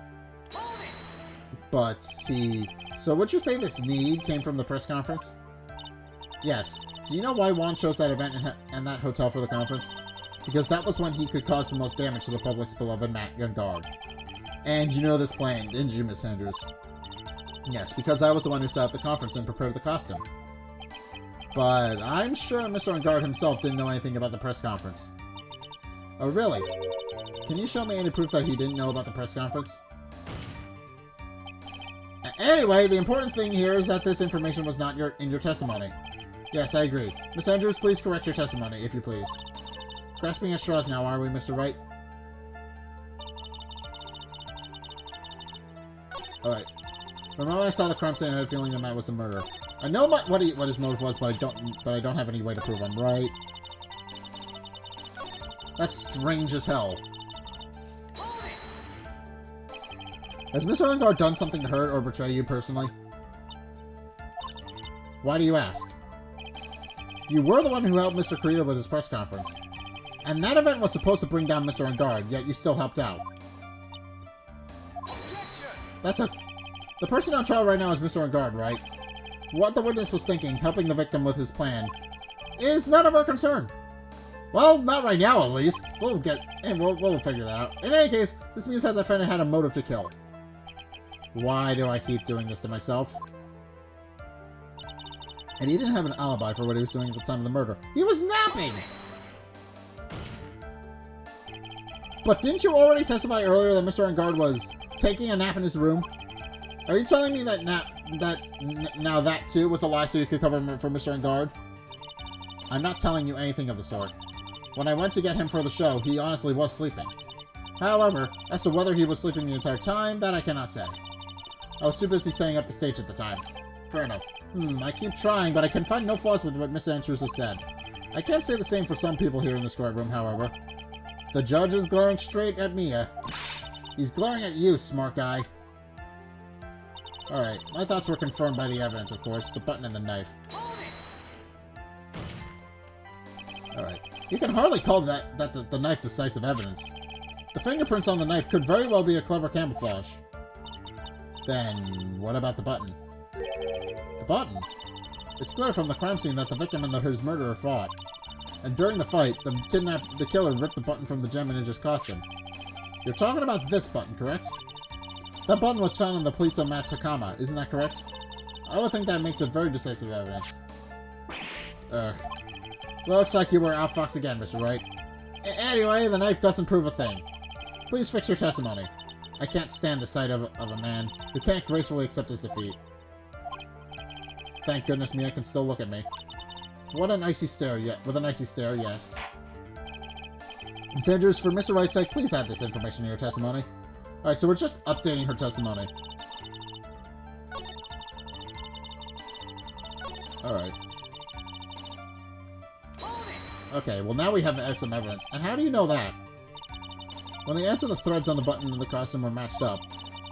But So would you say this need came from the press conference? Yes. Do you know why Juan chose that event and that hotel for the conference? Because that was when he could cause the most damage to the public's beloved Matt Unguard. And you know this plan, didn't you, Miss Andrews? Yes, because I was the one who set up the conference and prepared the costume. But I'm sure Mr. Unguard himself didn't know anything about the press conference. Oh, really? Can you show me any proof that he didn't know about the press conference? Anyway, the important thing here is that this information was not in your testimony. Yes, I agree. Miss Andrews, please correct your testimony, if you please. Grasping at straws now, are we, Mr. Wright? Alright. From when I saw the crime scene, I had a feeling that Matt was the murderer. I know what his motive was, but I don't have any way to prove I'm right. That's strange as hell. Has Mr. Unguard done something to hurt or betray you personally? Why do you ask? You were the one who helped Mr. Corrida with his press conference. And that event was supposed to bring down Mr. Engard, yet you still helped out. That's a... The person on trial right now is Mr. Engard, right? What the witness was thinking, helping the victim with his plan, is none of our concern. Well, not right now, at least. We'll figure that out. In any case, this means that the defendant had a motive to kill. Why do I keep doing this to myself? And he didn't have an alibi for what he was doing at the time of the murder. He was napping! But didn't you already testify earlier that Mr. Engard was taking a nap in his room? Are you telling me that now that too was a lie so you could cover him for Mr. Engard? I'm not telling you anything of the sort. When I went to get him for the show, he honestly was sleeping. However, as to whether he was sleeping the entire time, that I cannot say. I was too busy setting up the stage at the time. Fair enough. I keep trying, but I can find no flaws with what Miss Andrews has said. I can't say the same for some people here in this courtroom, however. The judge is glaring straight at Mia. He's glaring at you, smart guy. Alright, my thoughts were confirmed by the evidence, of course. The button and the knife. Alright. You can hardly call the knife decisive evidence. The fingerprints on the knife could very well be a clever camouflage. Then, what about the button? The button? It's clear from the crime scene that the victim and his murderer fought. And during the fight, the killer ripped the button from the gem in his costume. You're talking about this button, correct? That button was found in the pleats on Matt's Hakama, isn't that correct? I would think that makes it very decisive evidence. Looks like you were outfoxed again, Mr. Wright. Anyway, the knife doesn't prove a thing. Please fix your testimony. I can't stand the sight of a man who can't gracefully accept his defeat. Thank goodness Mia can still look at me. What an icy stare, with an icy stare, yes. Miss Andrews, for Mr. Wright's sake, please add this information in your testimony. Alright, so we're just updating her testimony. Alright. Okay, well now we have some evidence. And how do you know that? When the ends of the threads on the button and the costume were matched up,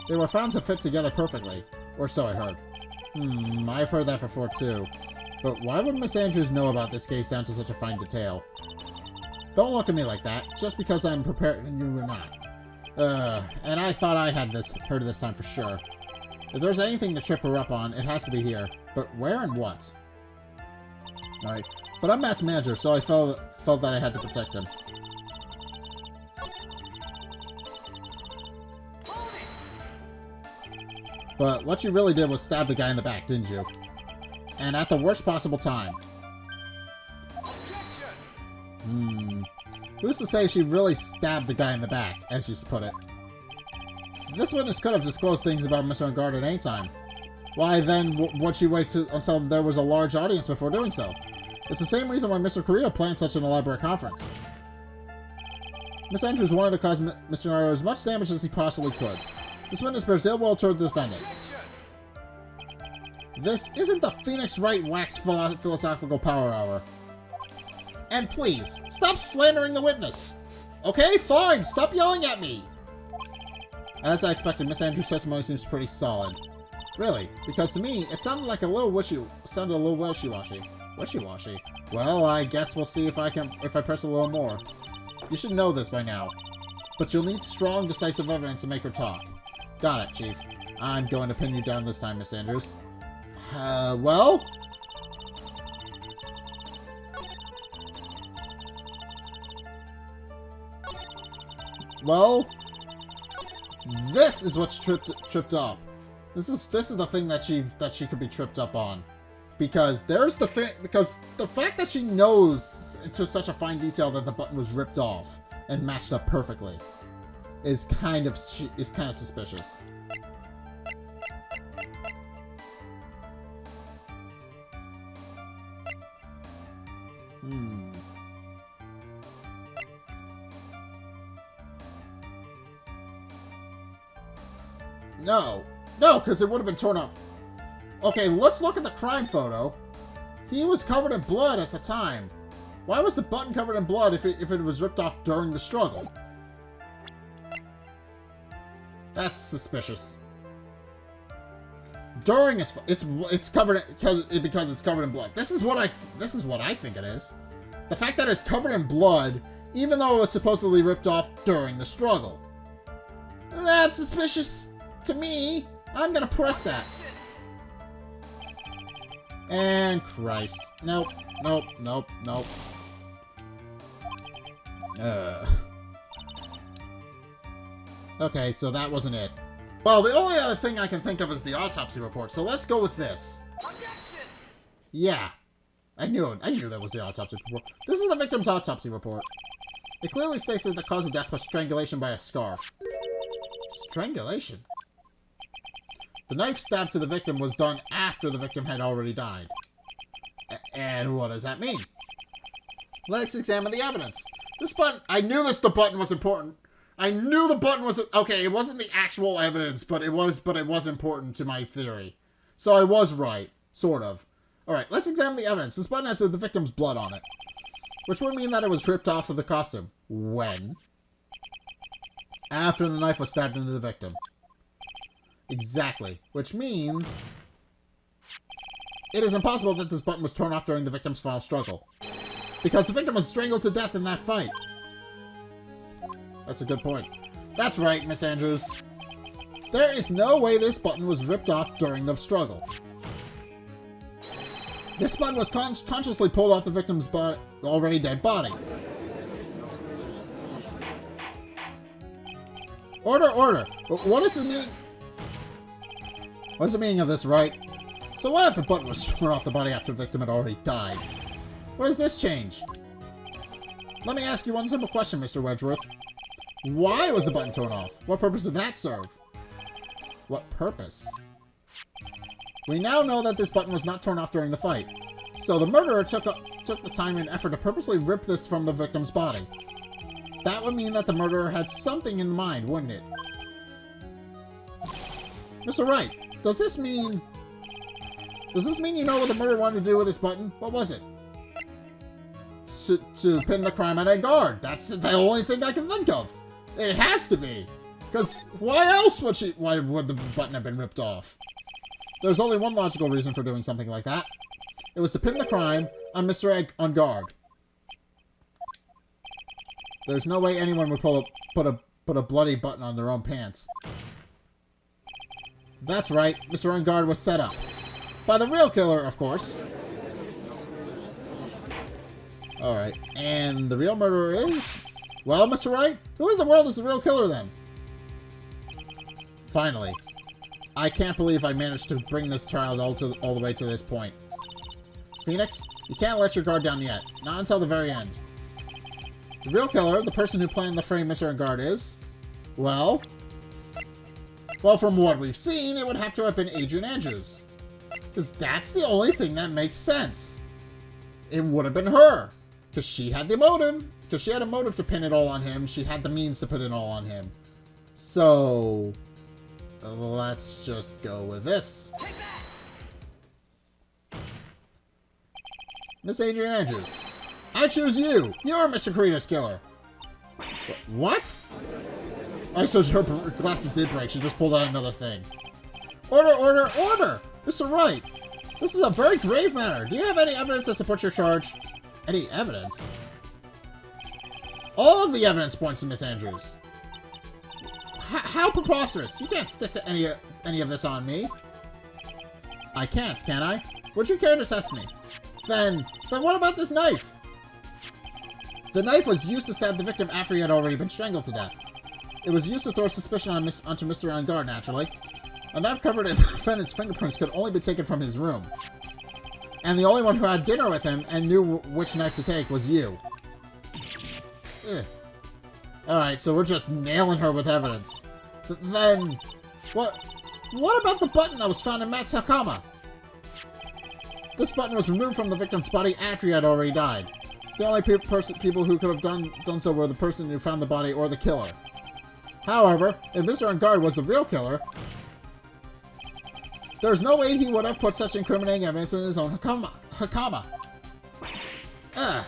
they were found to fit together perfectly. Or so I heard. I've heard that before too. But why would Miss Andrews know about this case down to such a fine detail? Don't look at me like that, just because I'm prepared and you were not. And I thought I had heard this time for sure. If there's anything to trip her up on, it has to be here. But where and what? Alright. But I'm Matt's manager, so I felt that I had to protect him. But what you really did was stab the guy in the back, didn't you? And at the worst possible time. Who's to say she really stabbed the guy in the back, as you put it? This witness could have disclosed things about Mr. Engard at any time. Why then would she wait until there was a large audience before doing so? It's the same reason why Mr. Corrida planned such an elaborate conference. Miss Andrews wanted to cause Mr. Engard as much damage as he possibly could. This witness bears ill will toward the defendant. This isn't the Phoenix Wright Wax Philosophical Power Hour. And please, stop slandering the witness! Okay, fine, stop yelling at me! As I expected, Miss Andrews' testimony seems pretty solid. Really, because to me, it sounded like a little wishy-washy. Wishy-washy? Well, I guess we'll see if I press a little more. You should know this by now. But you'll need strong, decisive evidence to make her talk. Got it, Chief. I'm going to pin you down this time, Miss Andrews. Well? Well, this is what's tripped up. This is the thing that she could be tripped up on, because the fact that she knows to such a fine detail that the button was ripped off and matched up perfectly is kind of suspicious. No, because it would have been torn off. Okay, let's look at the crime photo. He was covered in blood at the time. Why was the button covered in blood if it was ripped off during the struggle? That's suspicious. During his, it's covered because it's covered in blood. This is what I think it is. The fact that it's covered in blood, even though it was supposedly ripped off during the struggle. That's suspicious to me. I'm gonna press that. And Christ. Nope. Nope. Nope. Nope. Okay, so that wasn't it. Well, the only other thing I can think of is the autopsy report, so let's go with this. Yeah. I knew it. I knew that was the autopsy report. This is the victim's autopsy report. It clearly states that the cause of death was strangulation by a scarf. Strangulation? The knife stab to the victim was done after the victim had already died. And what does that mean? Let's examine the evidence. This button, I knew the button was important. I knew the button was, okay, it wasn't the actual evidence, but it was important to my theory. So I was right, sort of. Alright, let's examine the evidence. This button has the victim's blood on it, which would mean that it was ripped off of the costume. When? After the knife was stabbed into the victim. Exactly. Which means it is impossible that this button was torn off during the victim's final struggle, because the victim was strangled to death in that fight. That's a good point. That's right, Miss Andrews. There is no way this button was ripped off during the struggle. This button was consciously pulled off the victim's already dead body. Order, order. What is the meaning? What's the meaning of this, Wright? So what if the button was torn off the body after the victim had already died? What does this change? Let me ask you one simple question, Mr. Edgeworth. Why was the button torn off? What purpose did that serve? What purpose? We now know that this button was not torn off during the fight. So the murderer took the time and effort to purposely rip this from the victim's body. That would mean that the murderer had something in mind, wouldn't it? Mr. Wright, does this mean you know what the murderer wanted to do with this button? What was it? To pin the crime on a guard. That's the only thing I can think of. It has to be. Because why would the button have been ripped off? There's only one logical reason for doing something like that. It was to pin the crime on Mr. Egg on guard. There's no way anyone would put a bloody button on their own pants. That's right, Mr. On guard was set up. By the real killer, of course. Alright, and the real murderer is... Well, Mr. Wright, who in the world is the real killer then? Finally. I can't believe I managed to bring this trial all the way to this point. Phoenix, you can't let your guard down yet. Not until the very end. The real killer, the person who planned the frame Mr. On guard is... Well, from what we've seen, it would have to have been Adrian Andrews. Because that's the only thing that makes sense. It would have been her. Because she had the motive. Because she had a motive to pin it all on him. She had the means to put it all on him. So... let's just go with this. Miss Adrian Andrews, I choose you. You're Mr. Corrida's killer. What? I suppose her glasses did break. She just pulled out another thing. Order, order, order! Mr. Wright, this is a very grave matter. Do you have any evidence that supports your charge? Any evidence? All of the evidence points to Miss Andrews. How preposterous! You can't stick to any of this on me. I can't, can I? Would you care to test me? Then what about this knife? The knife was used to stab the victim after he had already been strangled to death. It was used to throw suspicion onto Mr. On guard, naturally. A knife covered in the defendant's fingerprints could only be taken from his room. And the only one who had dinner with him and knew which knife to take was you. Ugh. Alright, so we're just nailing her with evidence. Then, what about the button that was found in Matt's Hakama? This button was removed from the victim's body after he had already died. The only people who could have done so were the person who found the body or the killer. However, if Mr. On guard was the real killer, there's no way he would have put such incriminating evidence in his own Hakama. Ugh.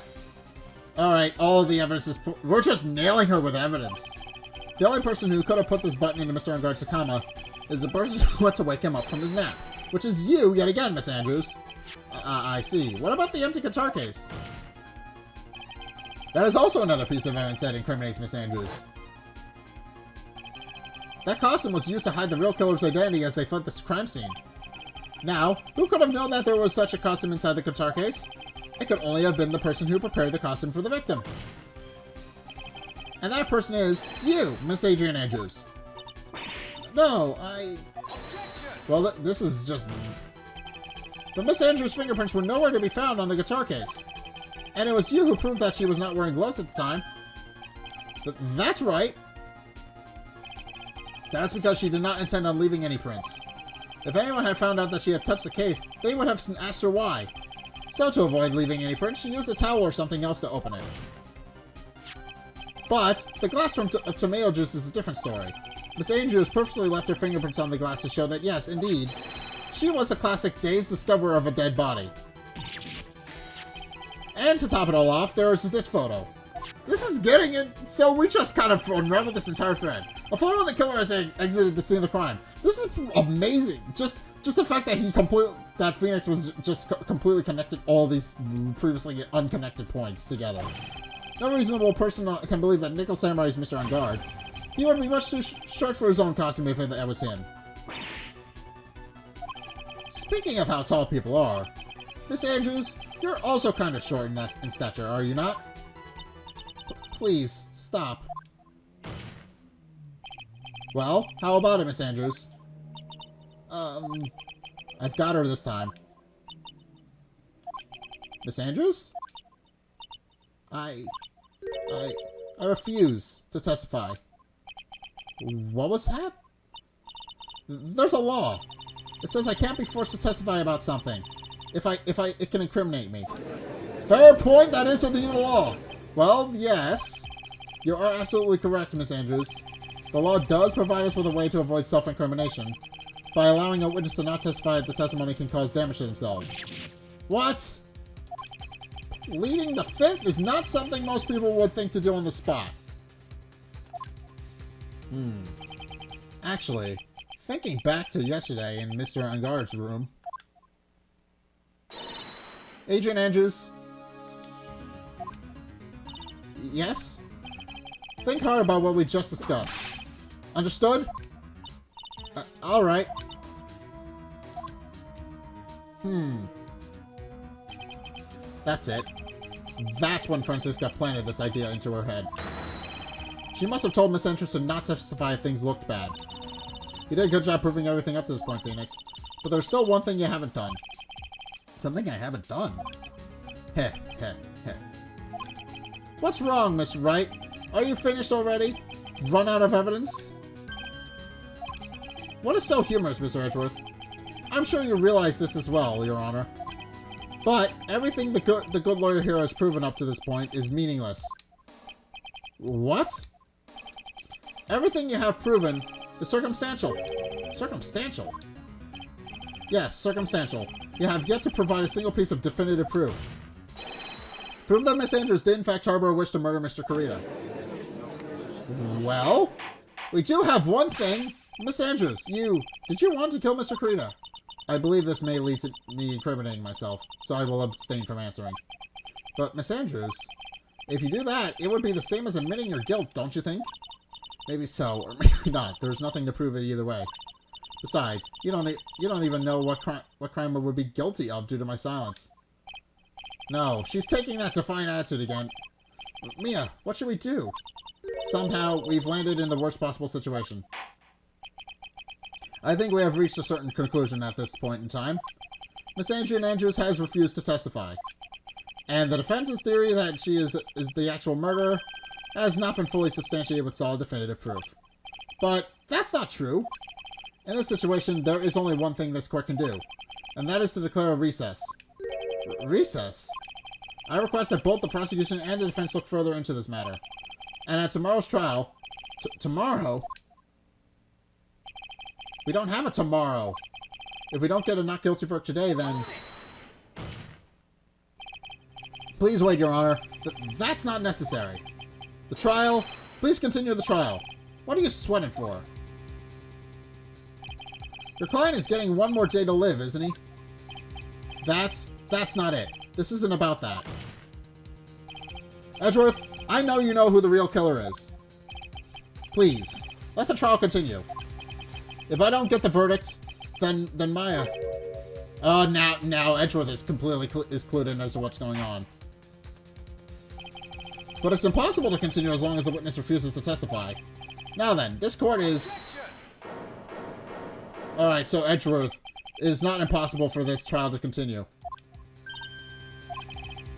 Alright, all of the evidence is... We're just nailing her with evidence. The only person who could have put this button into Mr. On guard's Hakama is the person who went to wake him up from his nap. which is you yet again, Miss Andrews. I see. What about the empty guitar case? That is also another piece of evidence that incriminates Miss Andrews. That costume was used to hide the real killer's identity as they fled this crime scene. Now, who could have known that there was such a costume inside the guitar case? It could only have been the person who prepared the costume for the victim. And that person is you, Miss Adrian Andrews. No, well, this is just... But Miss Andrews' fingerprints were nowhere to be found on the guitar case. And it was you who proved that she was not wearing gloves at the time. That's right. That's because she did not intend on leaving any prints. If anyone had found out that she had touched the case, they would have asked her why. So to avoid leaving any prints, she used a towel or something else to open it. But the glass of tomato juice is a different story. Miss Andrews purposely left her fingerprints on the glass to show that, yes, indeed, she was the classic dazed discoverer of a dead body. And to top it all off, there is this photo. This is getting it, so we just kind of unraveled this entire thread. A photo of the killer as they exited the scene of the crime. This is amazing. Just the fact that that Phoenix was just completely connected all these previously unconnected points together. No reasonable person can believe that Nickel Samurai is Mr. On Guard. He would be much too short for his own costume if that was him. Speaking of how tall people are, Miss Andrews, you're also kind of short in stature, are you not? Please, stop. Well, how about it, Miss Andrews? I've got her this time. Miss Andrews? I refuse to testify. What was that? There's a law. It says I can't be forced to testify about something. It can incriminate me. Fair point, that is indeed a law. Well, yes. You are absolutely correct, Miss Andrews. The law does provide us with a way to avoid self-incrimination by allowing a witness to not testify that the testimony can cause damage to themselves. What? Pleading the fifth is not something most people would think to do on the spot. Actually, thinking back to yesterday in Mr. Angard's room... Adrian Andrews? Yes? Think hard about what we just discussed. Understood? Alright. That's it. That's when Francisca planted this idea into her head. She must have told Miss Andrews to not testify if things looked bad. You did a good job proving everything up to this point, Phoenix. But there's still one thing you haven't done. Something I haven't done? Heh, heh, heh. What's wrong, Miss Wright? Are you finished already? Run out of evidence? What is so humorous, Mr. Edgeworth? I'm sure you realize this as well, Your Honor. But everything the good lawyer here has proven up to this point is meaningless. What? Everything you have proven is circumstantial. Circumstantial? Yes, circumstantial. You have yet to provide a single piece of definitive proof. Prove that Miss Andrews did in fact harbor a wish to murder Mr. Corrida. Well, we do have one thing. Miss Andrews, did you want to kill Mr. Corrida? I believe this may lead to me incriminating myself, so I will abstain from answering. But Miss Andrews, if you do that, it would be the same as admitting your guilt, don't you think? Maybe so, or maybe not. There's nothing to prove it either way. Besides, you don't even know what crime I would be guilty of due to my silence. No, she's taking that defiant attitude again. Mia, what should we do? Somehow, we've landed in the worst possible situation. I think we have reached a certain conclusion at this point in time. Miss Adrian Andrews has refused to testify. And the defense's theory that she is the actual murderer has not been fully substantiated with solid definitive proof. But that's not true. In this situation, there is only one thing this court can do, and that is to declare a recess. Recess? I request that both the prosecution and the defense look further into this matter. And at tomorrow's trial... Tomorrow? We don't have a tomorrow. If we don't get a not guilty verdict today, then... Please wait, Your Honor. That's not necessary. The trial... Please continue the trial. What are you sweating for? Your client is getting one more day to live, isn't he? That's not it. This isn't about that. Edgeworth, I know you know who the real killer is. Please, let the trial continue. If I don't get the verdict, then Maya... Oh, now Edgeworth is completely clued in as to what's going on. But it's impossible to continue as long as the witness refuses to testify. Now then, this court is... Alright, so Edgeworth, it is not impossible for this trial to continue.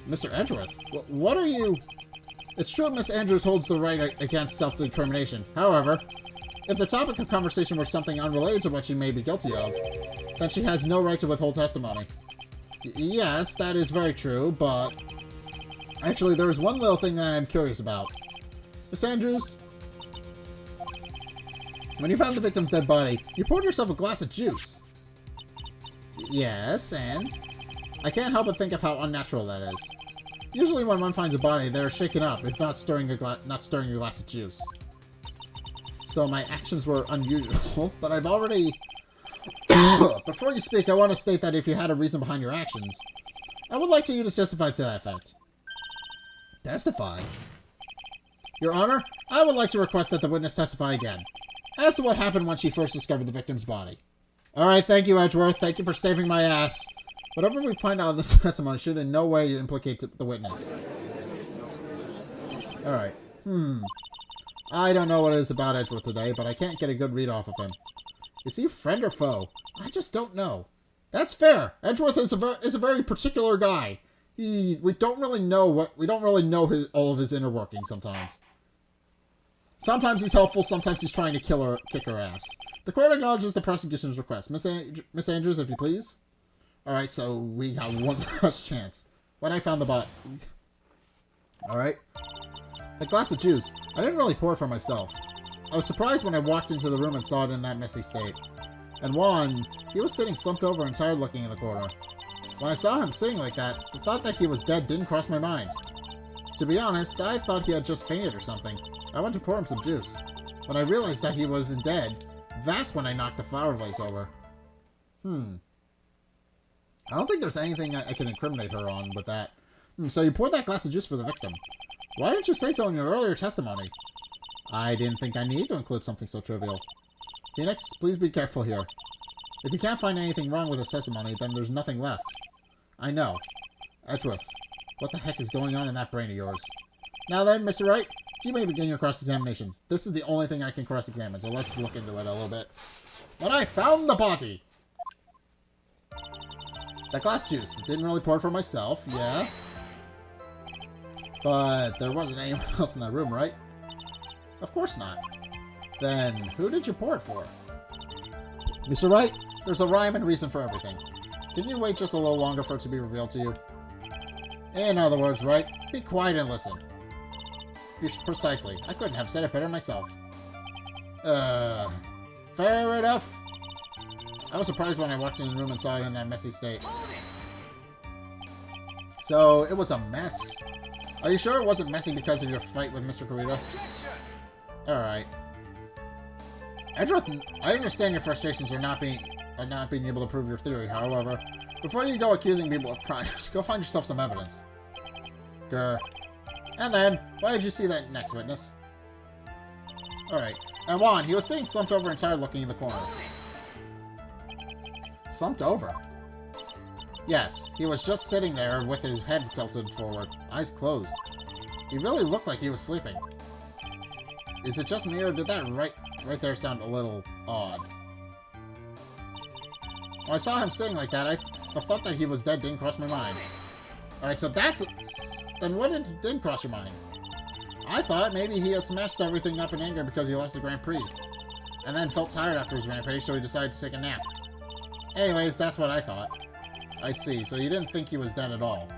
Mr. Edgeworth, what are you... It's true Miss Andrews holds the right against self-determination. However, if the topic of conversation were something unrelated to what she may be guilty of, then she has no right to withhold testimony. Yes, that is very true, but... Actually, there is one little thing that I'm curious about. Miss Andrews, when you found the victim's dead body, you poured yourself a glass of juice. Yes, and? I can't help but think of how unnatural that is. Usually when one finds a body, they're shaken up, if not stirring a glass of juice. So my actions were unusual, but I've already... Before you speak, I want to state that if you had a reason behind your actions, I would like you to testify to that effect. Testify? Your Honor, I would like to request that the witness testify again, as to what happened when she first discovered the victim's body. Alright, thank you, Edgeworth. Thank you for saving my ass. Whatever we find out in this testimony should in no way implicate the witness. Alright. I don't know what it is about Edgeworth today, but I can't get a good read off of him. Is he friend or foe? I just don't know. That's fair. Edgeworth is a very particular guy. We don't really know all of his inner workings sometimes. Sometimes he's helpful, sometimes he's trying to kick her ass. The court acknowledges the prosecution's request. Miss Andrews, if you please. Alright, so we got one last chance. When I found the bot. Alright. The glass of juice. I didn't really pour it for myself. I was surprised when I walked into the room and saw it in that messy state. And Juan, he was sitting slumped over and tired looking in the corner. When I saw him sitting like that, the thought that he was dead didn't cross my mind. To be honest, I thought he had just fainted or something. I went to pour him some juice. When I realized that he wasn't dead, that's when I knocked the flower vase over. I don't think there's anything I can incriminate her on with that. So you poured that glass of juice for the victim. Why didn't you say so in your earlier testimony? I didn't think I needed to include something so trivial. Phoenix, please be careful here. If you can't find anything wrong with his testimony, then there's nothing left. I know. Edgeworth, what the heck is going on in that brain of yours? Now then, Mr. Wright, you may begin your cross-examination. This is the only thing I can cross-examine, so let's look into it a little bit. When I found the body! That glass juice. Didn't really pour it for myself, yeah. But there wasn't anyone else in that room, right? Of course not. Then, who did you pour it for? Mr. Wright, there's a rhyme and reason for everything. Can you wait just a little longer for it to be revealed to you? In other words, Wright, be quiet and listen. Precisely. I couldn't have said it better myself. Fair enough. I was surprised when I walked in the room and saw it in that messy state. So, it was a mess. Are you sure it wasn't messy because of your fight with Mr. Corrida? Alright. Edgeworth, I understand your frustrations are not being able to prove your theory, however, before you go accusing people of crimes, go find yourself some evidence. Grr. And then, why did you see that next witness? Alright. And Juan, he was sitting slumped over and tired looking in the corner. Slumped over? Yes, he was just sitting there with his head tilted forward, eyes closed. He really looked like he was sleeping. Is it just me, or did that right there sound a little odd? When I saw him sitting like that, the thought that he was dead didn't cross my mind. Alright, so that's... Then what didn't cross your mind? I thought maybe he had smashed everything up in anger because he lost the Grand Prix. And then felt tired after his rampage, so he decided to take a nap. Anyways, that's what I thought. I see, so you didn't think he was dead at all.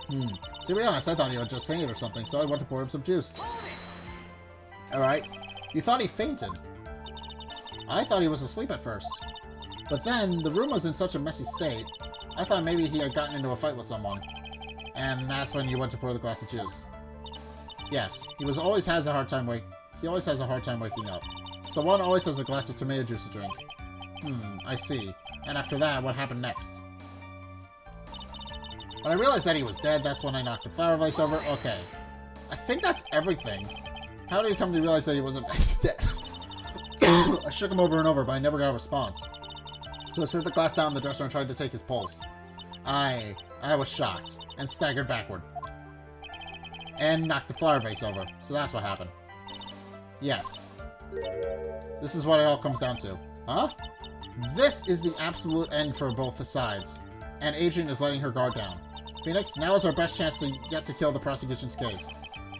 To be honest, I thought he had just fainted or something, so I went to pour him some juice. Alright, you thought he fainted. I thought he was asleep at first. But then, the room was in such a messy state, I thought maybe he had gotten into a fight with someone. And that's when you went to pour the glass of juice. Yes, he always has a hard time waking up. So one always has a glass of tomato juice to drink. I see. And after that, what happened next? When I realized that he was dead, that's when I knocked the flower vase over. Okay. I think that's everything. How did he come to realize that he wasn't dead? I shook him over and over, but I never got a response. So I set the glass down on the dresser and tried to take his pulse. I was shocked and staggered backward. And knocked the flower vase over. So that's what happened. Yes. This is what it all comes down to. Huh? This is the absolute end for both the sides. And Adrian is letting her guard down. Phoenix, now is our best chance to get to kill the prosecution's case.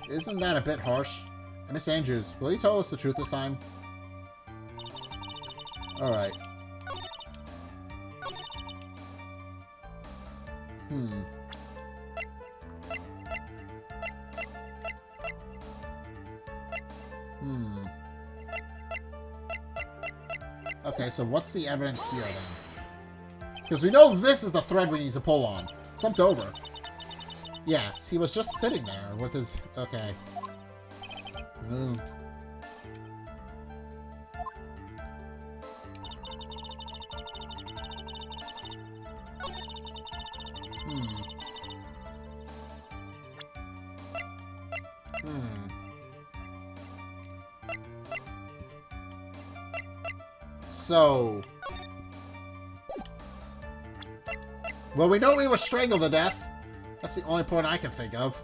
Isn't that a bit harsh? Miss Andrews, will you tell us the truth this time? Alright. Okay, so what's the evidence here, then? Because we know this is the thread we need to pull on. Slumped over. Yes, he was just sitting there with his... Okay. So... Well, we know he was strangled to death. That's the only point I can think of.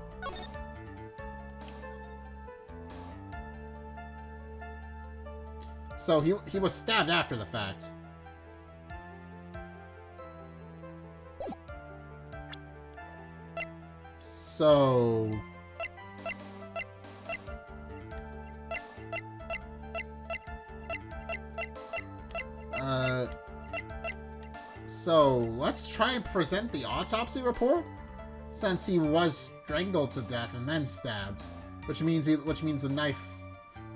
So he was stabbed after the fact. So... So, let's try and present the autopsy report, since he was strangled to death and then stabbed, which means the knife.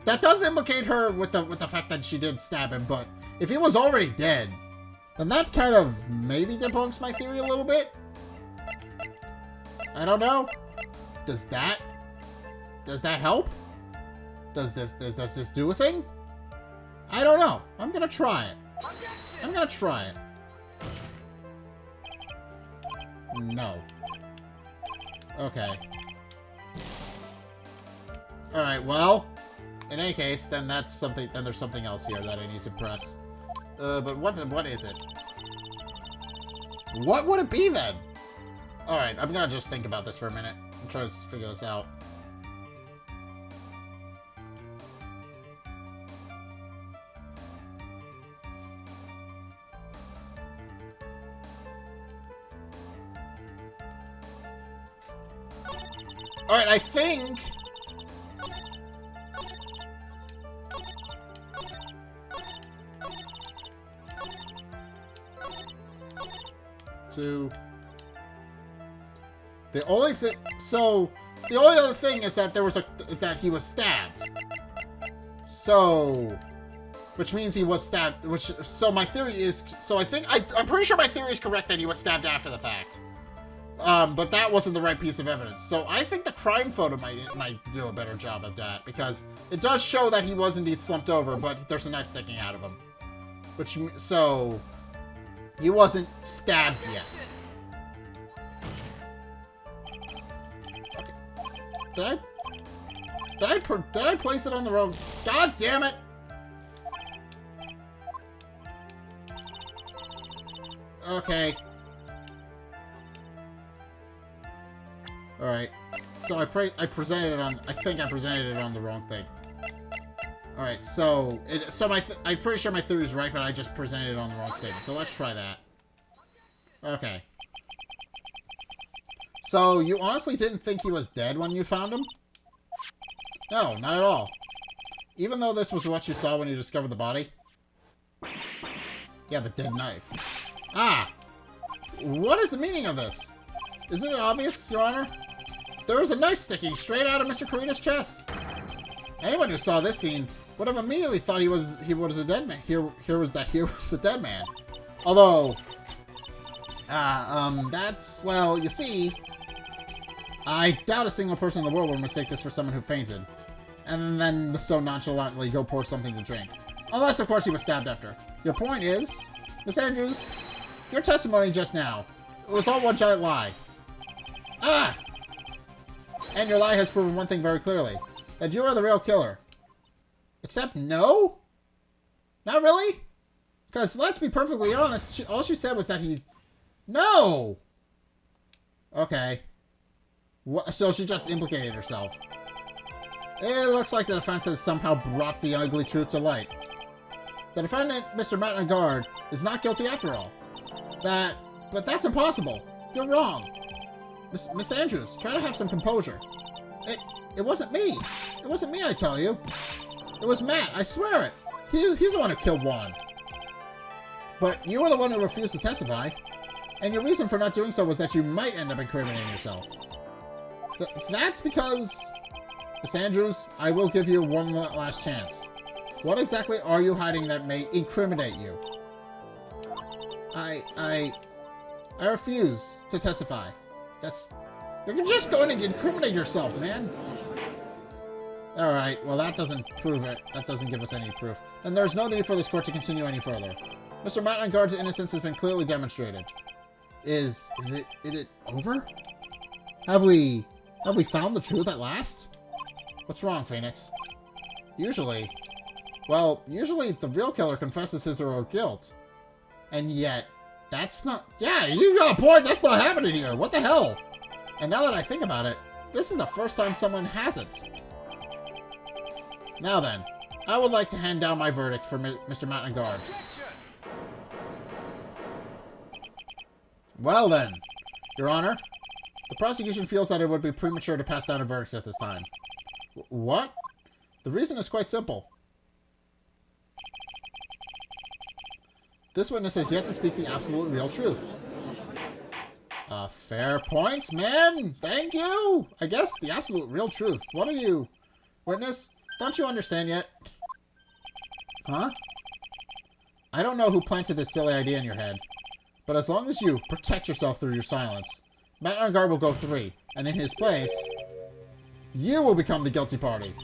That does implicate her with the fact that she did stab him, but if he was already dead, then that kind of maybe debunks my theory a little bit. I don't know. Does that help? Does this do a thing? I don't know. I'm gonna try it. I'm gonna try it. No. Okay. Alright, well, in any case, then that's something, then there's something else here that I need to press. But what is it? What would it be then? Alright, I'm gonna just think about this for a minute and try to figure this out. Alright, I think... The only thing... So, the only other thing is that is that he was stabbed. So... Which means he was stabbed, so my theory is... So I think... I'm pretty sure my theory is correct that he was stabbed after the fact. But that wasn't the right piece of evidence. So I think the crime photo might do a better job of that, because it does show that he was indeed slumped over, but there's a knife sticking out of him. So he wasn't stabbed yet. Okay. Did I place it on the wrong... God damn it! Okay. Alright, so I presented it on, I think I presented it on the wrong thing. Alright, so, I'm pretty sure my theory is right, but I just presented it on the wrong statement, so let's try that. Okay. So, you honestly didn't think he was dead when you found him? No, not at all. Even though this was what you saw when you discovered the body? Yeah, the dead knife. Ah! What is the meaning of this? Isn't it obvious, Your Honor? There was a knife sticking straight out of Mr. Corrida's chest. Anyone who saw this scene would have immediately thought he was a dead man. Here was a dead man. Although, that's, well, you see, I doubt a single person in the world would mistake this for someone who fainted, and then so nonchalantly go pour something to drink. Unless, of course, he was stabbed after. Your point is, Miss Andrews, your testimony just now, it was all one giant lie. Ah! And your lie has proven one thing very clearly. That you are the real killer. Except no? Not really? Because, let's be perfectly honest, all she said was that he... No! Okay. So she just implicated herself. It looks like the defense has somehow brought the ugly truth to light. The defendant, Mr. Mattingard, is not guilty after all. But that's impossible. You're wrong. Miss Andrews, try to have some composure. It wasn't me. It wasn't me, I tell you. It was Matt, I swear it. He's the one who killed Juan. But you were the one who refused to testify. And your reason for not doing so was that you might end up incriminating yourself. That's because... Miss Andrews, I will give you one last chance. What exactly are you hiding that may incriminate you? I refuse to testify. You're just going to incriminate yourself, man. Alright, well that doesn't prove it. That doesn't give us any proof. Then there's no need for this court to continue any further. Mr. Mattingard's innocence has been clearly demonstrated. Is it over? Have we found the truth at last? What's wrong, Phoenix? Usually the real killer confesses his or her guilt. And yet, that's not... Yeah, you got a point! That's not happening here! What the hell? And now that I think about it, this is the first time someone hasn't. Now then, I would like to hand down my verdict for Mr. Mattingard. Well then, Your Honor, the prosecution feels that it would be premature to pass down a verdict at this time. What? The reason is quite simple. This witness has yet to speak the absolute real truth. Fair point, man! Thank you! I guess the absolute real truth. What are you... Witness, don't you understand yet? Huh? I don't know who planted this silly idea in your head, but as long as you protect yourself through your silence, Mattingard will go free, and in his place, you will become the guilty party.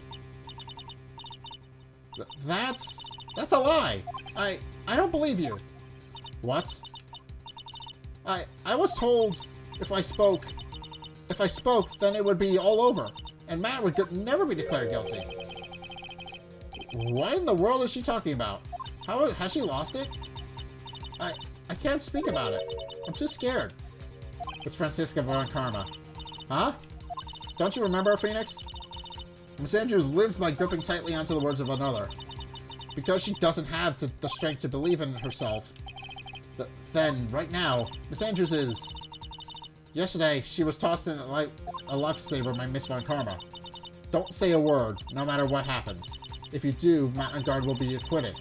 That's a lie. I don't believe you. What? I was told if I spoke, then it would be all over, and Matt would never be declared guilty. What in the world is she talking about? Has she lost it? I can't speak about it. I'm too scared. It's Francisca Von Karma. Huh? Don't you remember, Phoenix? Miss Andrews lives by gripping tightly onto the words of another. Because she doesn't have the strength to believe in herself, then, right now, Miss Andrews is... Yesterday, she was tossed in a lifesaver by Miss Von Karma. Don't say a word, no matter what happens. If you do, Mattingard will be acquitted.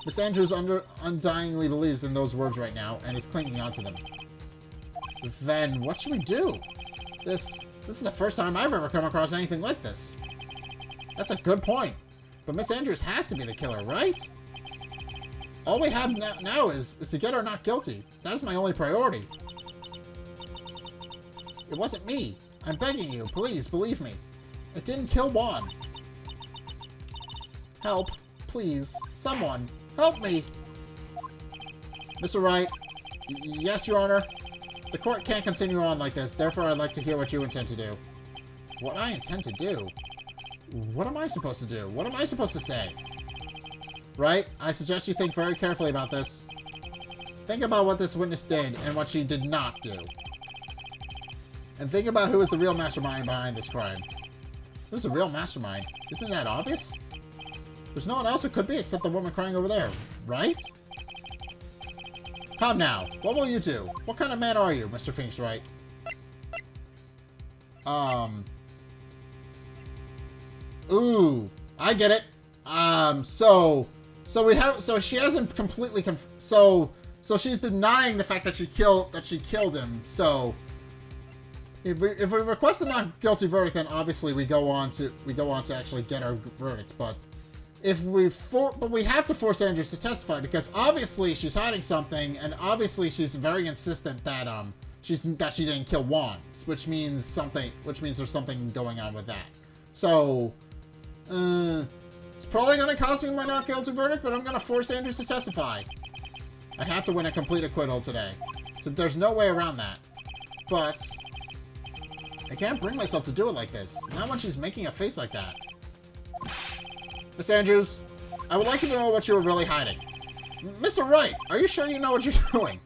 Miss Andrews undyingly believes in those words right now, and is clinging onto them. Then, what should we do? This is the first time I've ever come across anything like this. That's a good point. But Miss Andrews has to be the killer, right? All we have now is to get her not guilty. That is my only priority. It wasn't me. I'm begging you, please believe me. It didn't kill Juan. Help. Please. Someone. Help me. Mr. Wright. Yes, Your Honor. The court can't continue on like this, therefore I'd like to hear what you intend to do. What I intend to do? What am I supposed to do? What am I supposed to say? Right? I suggest you think very carefully about this. Think about what this witness did and what she did not do. And think about who is the real mastermind behind this crime. Who's the real mastermind? Isn't that obvious? There's no one else who could be except the woman crying over there, right? Come now, what will you do? What kind of man are you, Mr. Phoenix Wright? Ooh, I get it. So she hasn't completely so she's denying the fact that she killed him. So if we request a not guilty verdict, then obviously we go on to actually get our verdict. But we have to force Andrews to testify because obviously she's hiding something, and obviously she's very insistent that she didn't kill Juan, which means there's something going on with that. So it's probably gonna cost me my not guilty verdict, but I'm gonna force Andrews to testify. I have to win a complete acquittal today. So there's no way around that. But I can't bring myself to do it like this. Not when she's making a face like that. Miss Andrews, I would like you to know what you were really hiding. Mr. Wright, are you sure you know what you're doing?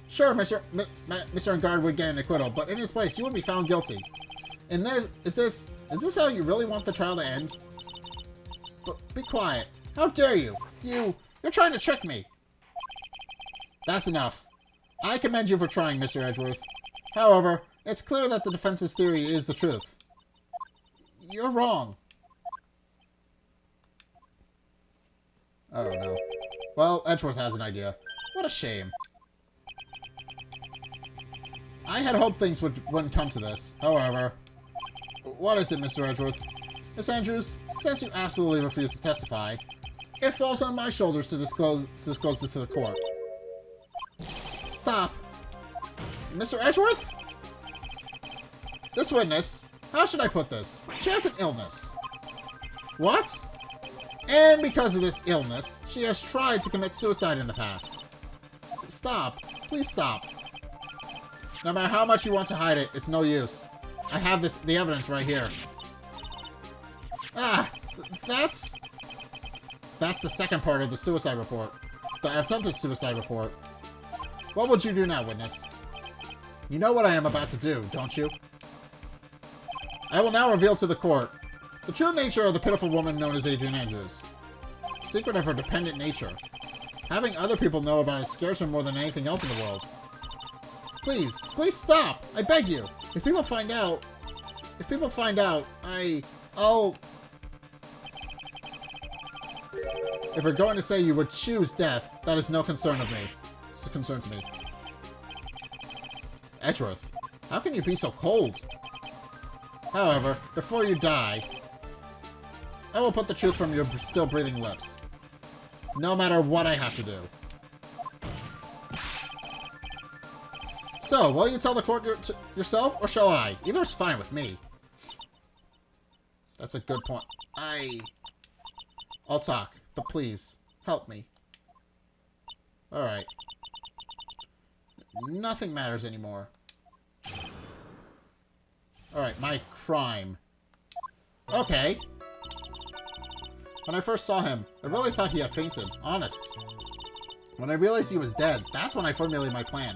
Sure, Mr. Engard would get an acquittal, but in his place, you would be found guilty. And is this how you really want the trial to end? But be quiet. How dare you? You're trying to trick me. That's enough. I commend you for trying, Mr. Edgeworth. However, it's clear that the defense's theory is the truth. You're wrong. I don't know. Well, Edgeworth has an idea. What a shame. I had hoped things wouldn't come to this. However, what is it, Mr. Edgeworth? Miss Andrews, since you absolutely refuse to testify, it falls on my shoulders to disclose this to the court. Stop. Mr. Edgeworth? This witness, how should I put this? She has an illness. What? And because of this illness, she has tried to commit suicide in the past. Stop. Please stop. No matter how much you want to hide it, it's no use. I have the evidence right here. Ah, that's the second part of the suicide report. The attempted suicide report. What would you do now, witness? You know what I am about to do, don't you? I will now reveal to the court the true nature of the pitiful woman known as Adrian Andrews. The secret of her dependent nature. Having other people know about it scares her more than anything else in the world. Please stop! I beg you! If people find out, I'll... If you're going to say you would choose death, that is no concern of me. It's a concern to me. Edgeworth, how can you be so cold? However, before you die, I will put the truth from your still breathing lips. No matter what I have to do. So, will you tell the court yourself, or shall I? Either is fine with me. That's a good point. I'll talk, but please, help me. Alright. Nothing matters anymore. Alright, my crime. Okay. When I first saw him, I really thought he had fainted. Honest. When I realized he was dead, that's when I formulated my plan.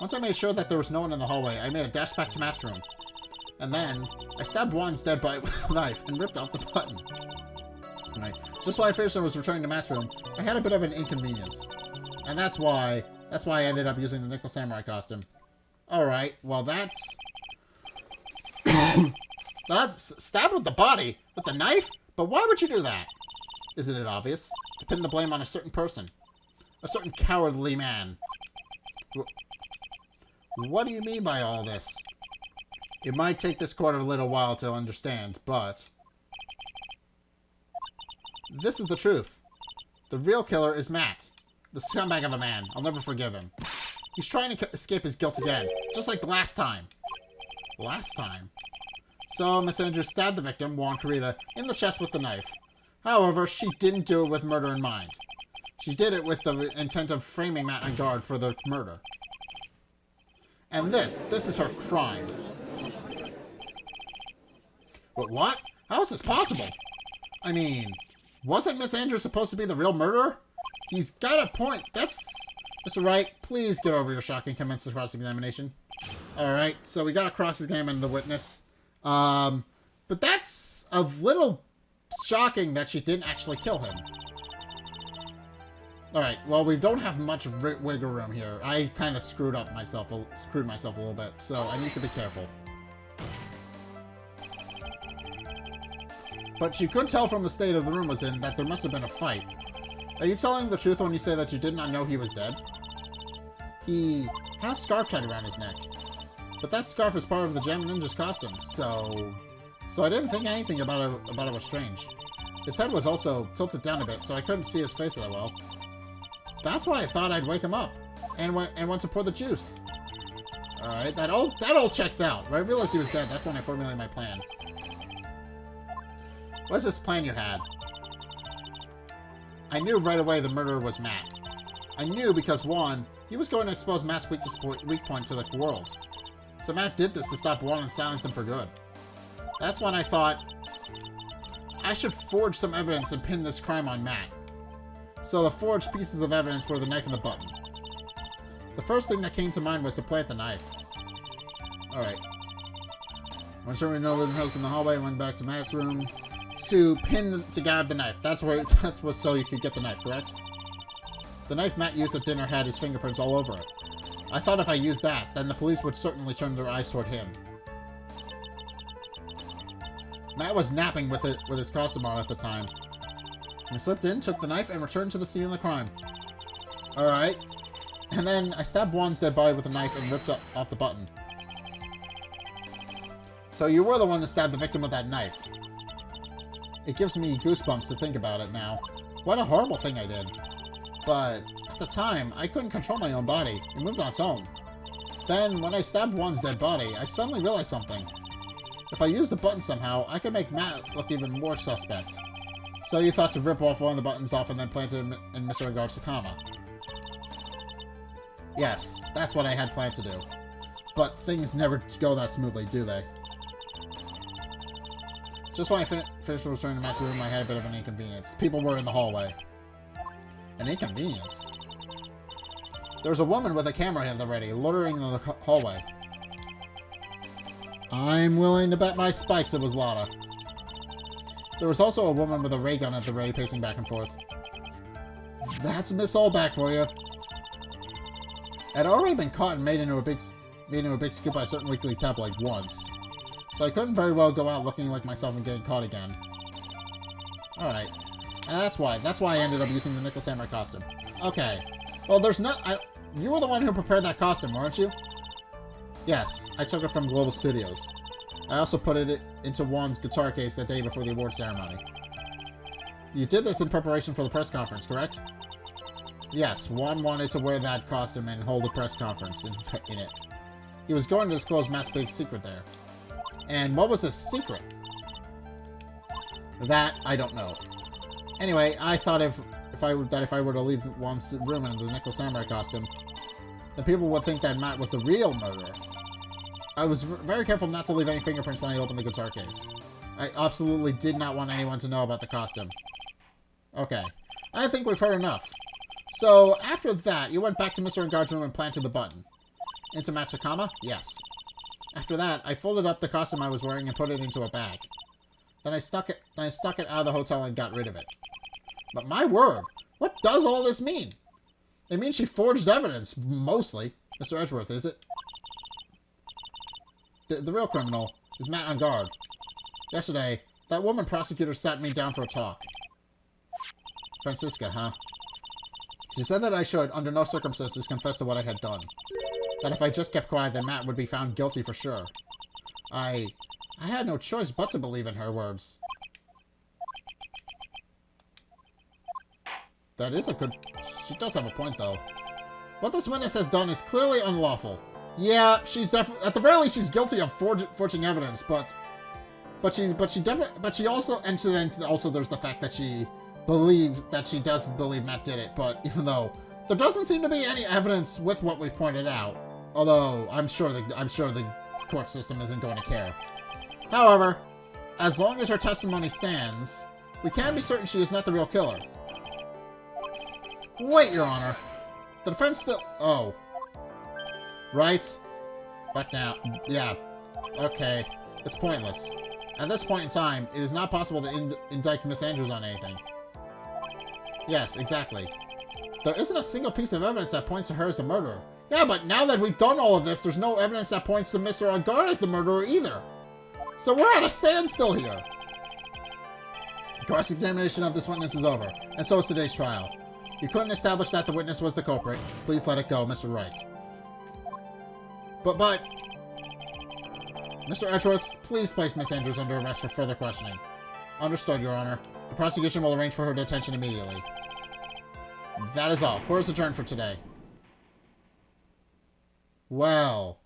Once I made sure that there was no one in the hallway, I made a dash back to Matt's room. And then, I stabbed Juan's dead body with a knife and ripped off the button. Right. Just while I finished and was returning to Matt's room, I had a bit of an inconvenience. And that's why I ended up using the Nickel Samurai costume. Alright, well that's... That's stabbed with the body, with the knife? But why would you do that? Isn't it obvious? To pin the blame on a certain person. A certain cowardly man. What do you mean by all this? It might take this court a little while to understand, but... This is the truth. The real killer is Matt. The scumbag of a man. I'll never forgive him. He's trying to escape his guilt again. Just like last time. Last time? So, Miss Andrews stabbed the victim, Juan Corrida, in the chest with the knife. However, she didn't do it with murder in mind. She did it with the intent of framing Matt Engard for the murder. And this is her crime. But what? How is this possible? I mean, wasn't Miss Andrews supposed to be the real murderer? He's got a point. That's... Mr. Wright, please get over your shock and commence the cross-examination. Alright, so we got to cross-examine the witness. But that's a little shocking that she didn't actually kill him. Alright, well, we don't have much wiggle room here. I kind of screwed myself a little bit, so I need to be careful. But you could tell from the state of the room was in that there must have been a fight. Are you telling the truth when you say that you did not know he was dead? He had a scarf tied around his neck. But that scarf is part of the Gem Ninja's costume, so I didn't think anything about it was strange. His head was also tilted down a bit, so I couldn't see his face that well. That's why I thought I'd wake him up, and went to pour the juice. Alright, that all checks out. When I realized he was dead, that's when I formulated my plan. What's this plan you had? I knew right away the murderer was Matt. I knew because, one, he was going to expose Matt's weak point to the world. So Matt did this to stop Juan and silence him for good. That's when I thought, I should forge some evidence and pin this crime on Matt. So the forged pieces of evidence were the knife and the button. The first thing that came to mind was to plant the knife. Alright. When sure we know the house in the hallway, went back to Matt's room to grab the knife. That's what so you could get the knife, correct? The knife Matt used at dinner had his fingerprints all over it. I thought if I used that, then the police would certainly turn their eyes toward him. Matt was napping with his costume on at the time. I slipped in, took the knife, and returned to the scene of the crime. Alright. And then I stabbed Juan's dead body with a knife and ripped off the button. So you were the one to stab the victim with that knife. It gives me goosebumps to think about it now. What a horrible thing I did. But at the time, I couldn't control my own body. It moved on its own. Then, when I stabbed Juan's dead body, I suddenly realized something. If I used the button somehow, I could make Matt look even more suspect. So you thought to rip off one of the buttons off and then plant it in Mr. Agard's comma. Yes, that's what I had planned to do. But things never go that smoothly, do they? Just when I finished returning to Matt's room, I had a bit of an inconvenience. People were in the hallway. An inconvenience? There was a woman with a camera at the ready, loitering in the hallway. I'm willing to bet my spikes it was Lotta. There was also a woman with a ray gun at the ready, pacing back and forth. That's Miss Allback for you. I'd already been caught and made into a big scoop by a certain weekly tabloid once. So I couldn't very well go out looking like myself and getting caught again. Alright. That's why I ended up using the Nickel Samurai costume. Okay. Well, there's not... you were the one who prepared that costume, weren't you? Yes, I took it from Global Studios. I also put it into Juan's guitar case that day before the award ceremony. You did this in preparation for the press conference, correct? Yes, Juan wanted to wear that costume and hold a press conference in it. He was going to disclose Matt's big secret there. And what was his secret? That, I don't know. Anyway, I thought if I were to leave Juan's room in the Nickel Samurai costume, then people would think that Matt was the real murderer. I was very careful not to leave any fingerprints when I opened the guitar case. I absolutely did not want anyone to know about the costume. Okay. I think we've heard enough. So, after that, you went back to Mr. Agard's room and planted the button. Into Matt's Hakama? Yes. After that, I folded up the costume I was wearing and put it into a bag. Then I stuck it out of the hotel and got rid of it. But my word, what does all this mean? It means she forged evidence, mostly. Mr. Edgeworth, is it? The real criminal is Matt on guard. Yesterday, that woman prosecutor sat me down for a talk. Francisca, huh? She said that I should, under no circumstances, confess to what I had done. That if I just kept quiet, then Matt would be found guilty for sure. I had no choice but to believe in her words. That is a good... She does have a point, though. What this witness has done is clearly unlawful. Yeah, she's definitely... At the very least, she's guilty of forging evidence, but she also... And then also there's the fact that she believes... That she does believe Matt did it, but even though... There doesn't seem to be any evidence with what we've pointed out. Although, I'm sure the court system isn't going to care. However, as long as her testimony stands, we can be certain she is not the real killer. Wait, Your Honor. The defense still... Oh. Right? Back down. Yeah. Okay. It's pointless. At this point in time, it is not possible to indict Miss Andrews on anything. Yes, exactly. There isn't a single piece of evidence that points to her as the murderer. Yeah, but now that we've done all of this, there's no evidence that points to Mr. Agard as the murderer either. So we're at a standstill here. Cross-examination of this witness is over, and so is today's trial. You couldn't establish that the witness was the culprit. Please let it go, Mr. Wright. But... Mr. Edgeworth, please place Miss Andrews under arrest for further questioning. Understood, Your Honor. The prosecution will arrange for her detention immediately. That is all. Court is adjourned for today. Well.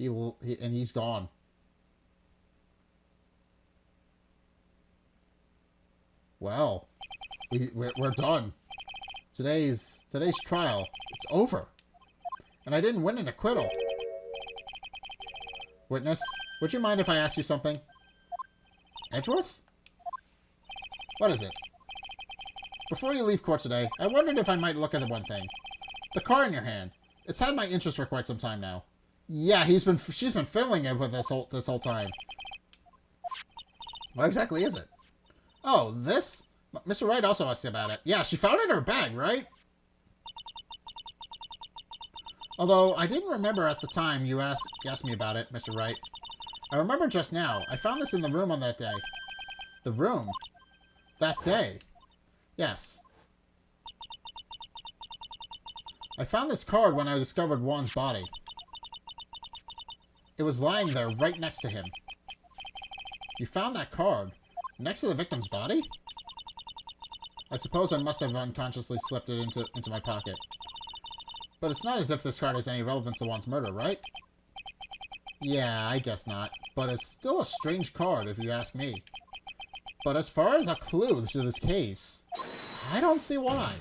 And he's gone. Well, we're done. Today's trial, it's over. And I didn't win an acquittal. Witness, would you mind if I asked you something? Edgeworth? What is it? Before you leave court today, I wondered if I might look at the one thing. The car in your hand. It's had my interest for quite some time now. Yeah, she's been fiddling it with this whole time. What exactly is it? Oh, this? Mr. Wright also asked about it. Yeah, she found it in her bag, right? Although, I didn't remember at the time you asked me about it, Mr. Wright. I remember just now. I found this in the room on that day. The room? That day? Yes. I found this card when I discovered Juan's body. It was lying there right next to him. You found that card next to the victim's body? I suppose I must have unconsciously slipped it into my pocket. But it's not as if this card has any relevance to Juan's murder, right? Yeah, I guess not. But it's still a strange card, if you ask me. But as far as a clue to this case, I don't see why.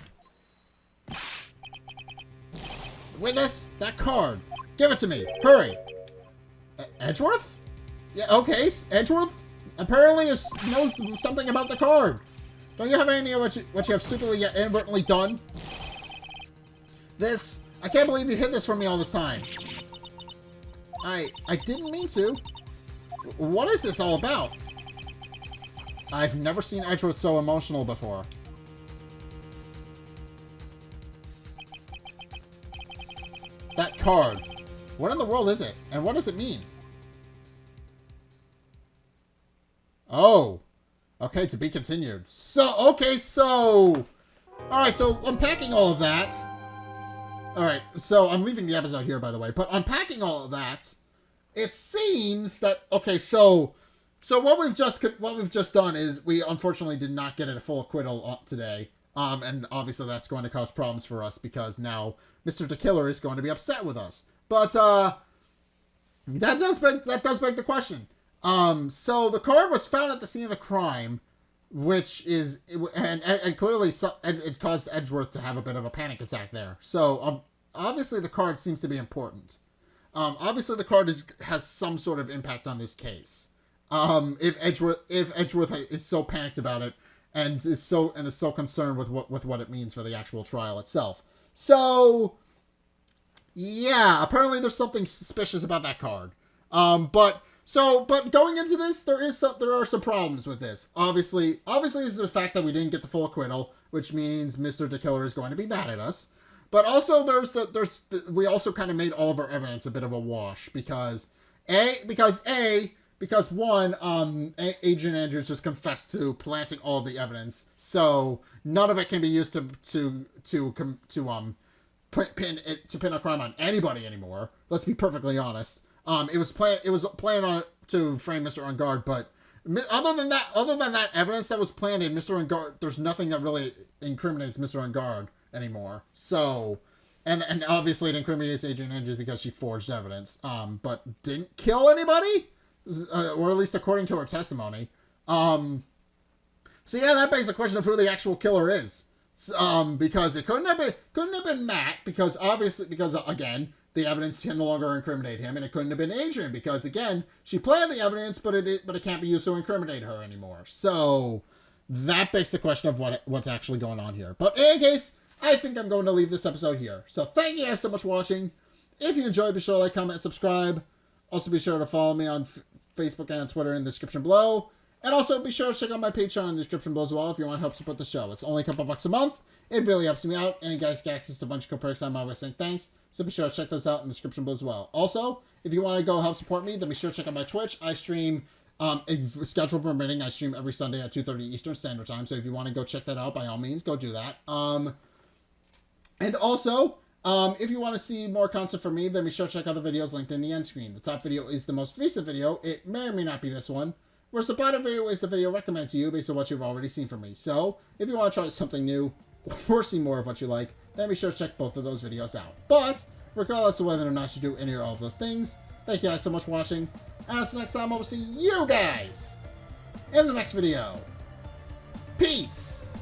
Witness, that card. Give it to me. Hurry. Edgeworth? Yeah, okay. Edgeworth apparently knows something about the card. Don't you have any idea what you have stupidly yet inadvertently done? I can't believe you hid this from me all this time. I didn't mean to. What is this all about? I've never seen Edgeworth so emotional before. That card. What in the world is it? And what does it mean? Oh. Okay, to be continued. Okay, alright, so unpacking all of that. Alright, so I'm leaving the episode here, by the way. But unpacking all of that, it seems that, okay, so what we've just done is we unfortunately did not get a full acquittal today. And obviously that's going to cause problems for us because now Mr. the Killer is going to be upset with us. But that does beg the question. So the card was found at the scene of the crime, which is and clearly it caused Edgeworth to have a bit of a panic attack there. So obviously the card seems to be important. Obviously the card has some sort of impact on this case. If Edgeworth is so panicked about it and is so concerned with what it means for the actual trial itself. So yeah, apparently there's something suspicious about that card. But going into this, there are some problems with this. Obviously is the fact that we didn't get the full acquittal, which means Mr. the Killer is going to be mad at us. But also we also kind of made all of our evidence a bit of a wash because one, Adrian Andrews just confessed to planting all of the evidence, so none of it can be used to pin a crime on anybody anymore. Let's be perfectly honest. It was planned on to frame Mr. On Guard, but other than that evidence that was planted, Mr. On Guard, there's nothing that really incriminates Mr. On Guard anymore. So, and obviously it incriminates Adrian Andrews because she forged evidence, but didn't kill anybody, or at least according to her testimony. So yeah, that begs the question of who the actual killer is. Because it couldn't have been Matt because again, the evidence can no longer incriminate him, and it couldn't have been Adrian because again, she planned the evidence, but it can't be used to incriminate her anymore. So that begs the question of what's actually going on here. But in any case, I think I'm going to leave this episode here. So thank you guys so much for watching. If you enjoyed, be sure to like, comment, and subscribe. Also be sure to follow me on Facebook and on Twitter in the description below. And also be sure to check out my Patreon in the description below as well if you want to help support the show. It's only a couple bucks a month. It really helps me out. And you guys get access to a bunch of cool perks. I'm always saying thanks. So be sure to check those out in the description below as well. Also, if you want to go help support me, then be sure to check out my Twitch. I stream, schedule permitting, I stream every Sunday at 2:30 Eastern Standard Time. So if you want to go check that out, by all means, go do that. And also, if you want to see more content from me, then be sure to check out the videos linked in the end screen. The top video is the most recent video. It may or may not be this one. Whereas the bottom video is the video recommended to you based on what you've already seen from me. So, if you want to try something new, or see more of what you like, then be sure to check both of those videos out. But, regardless of whether or not you do any or all of those things, thank you guys so much for watching. As next time, I will see you guys in the next video. Peace!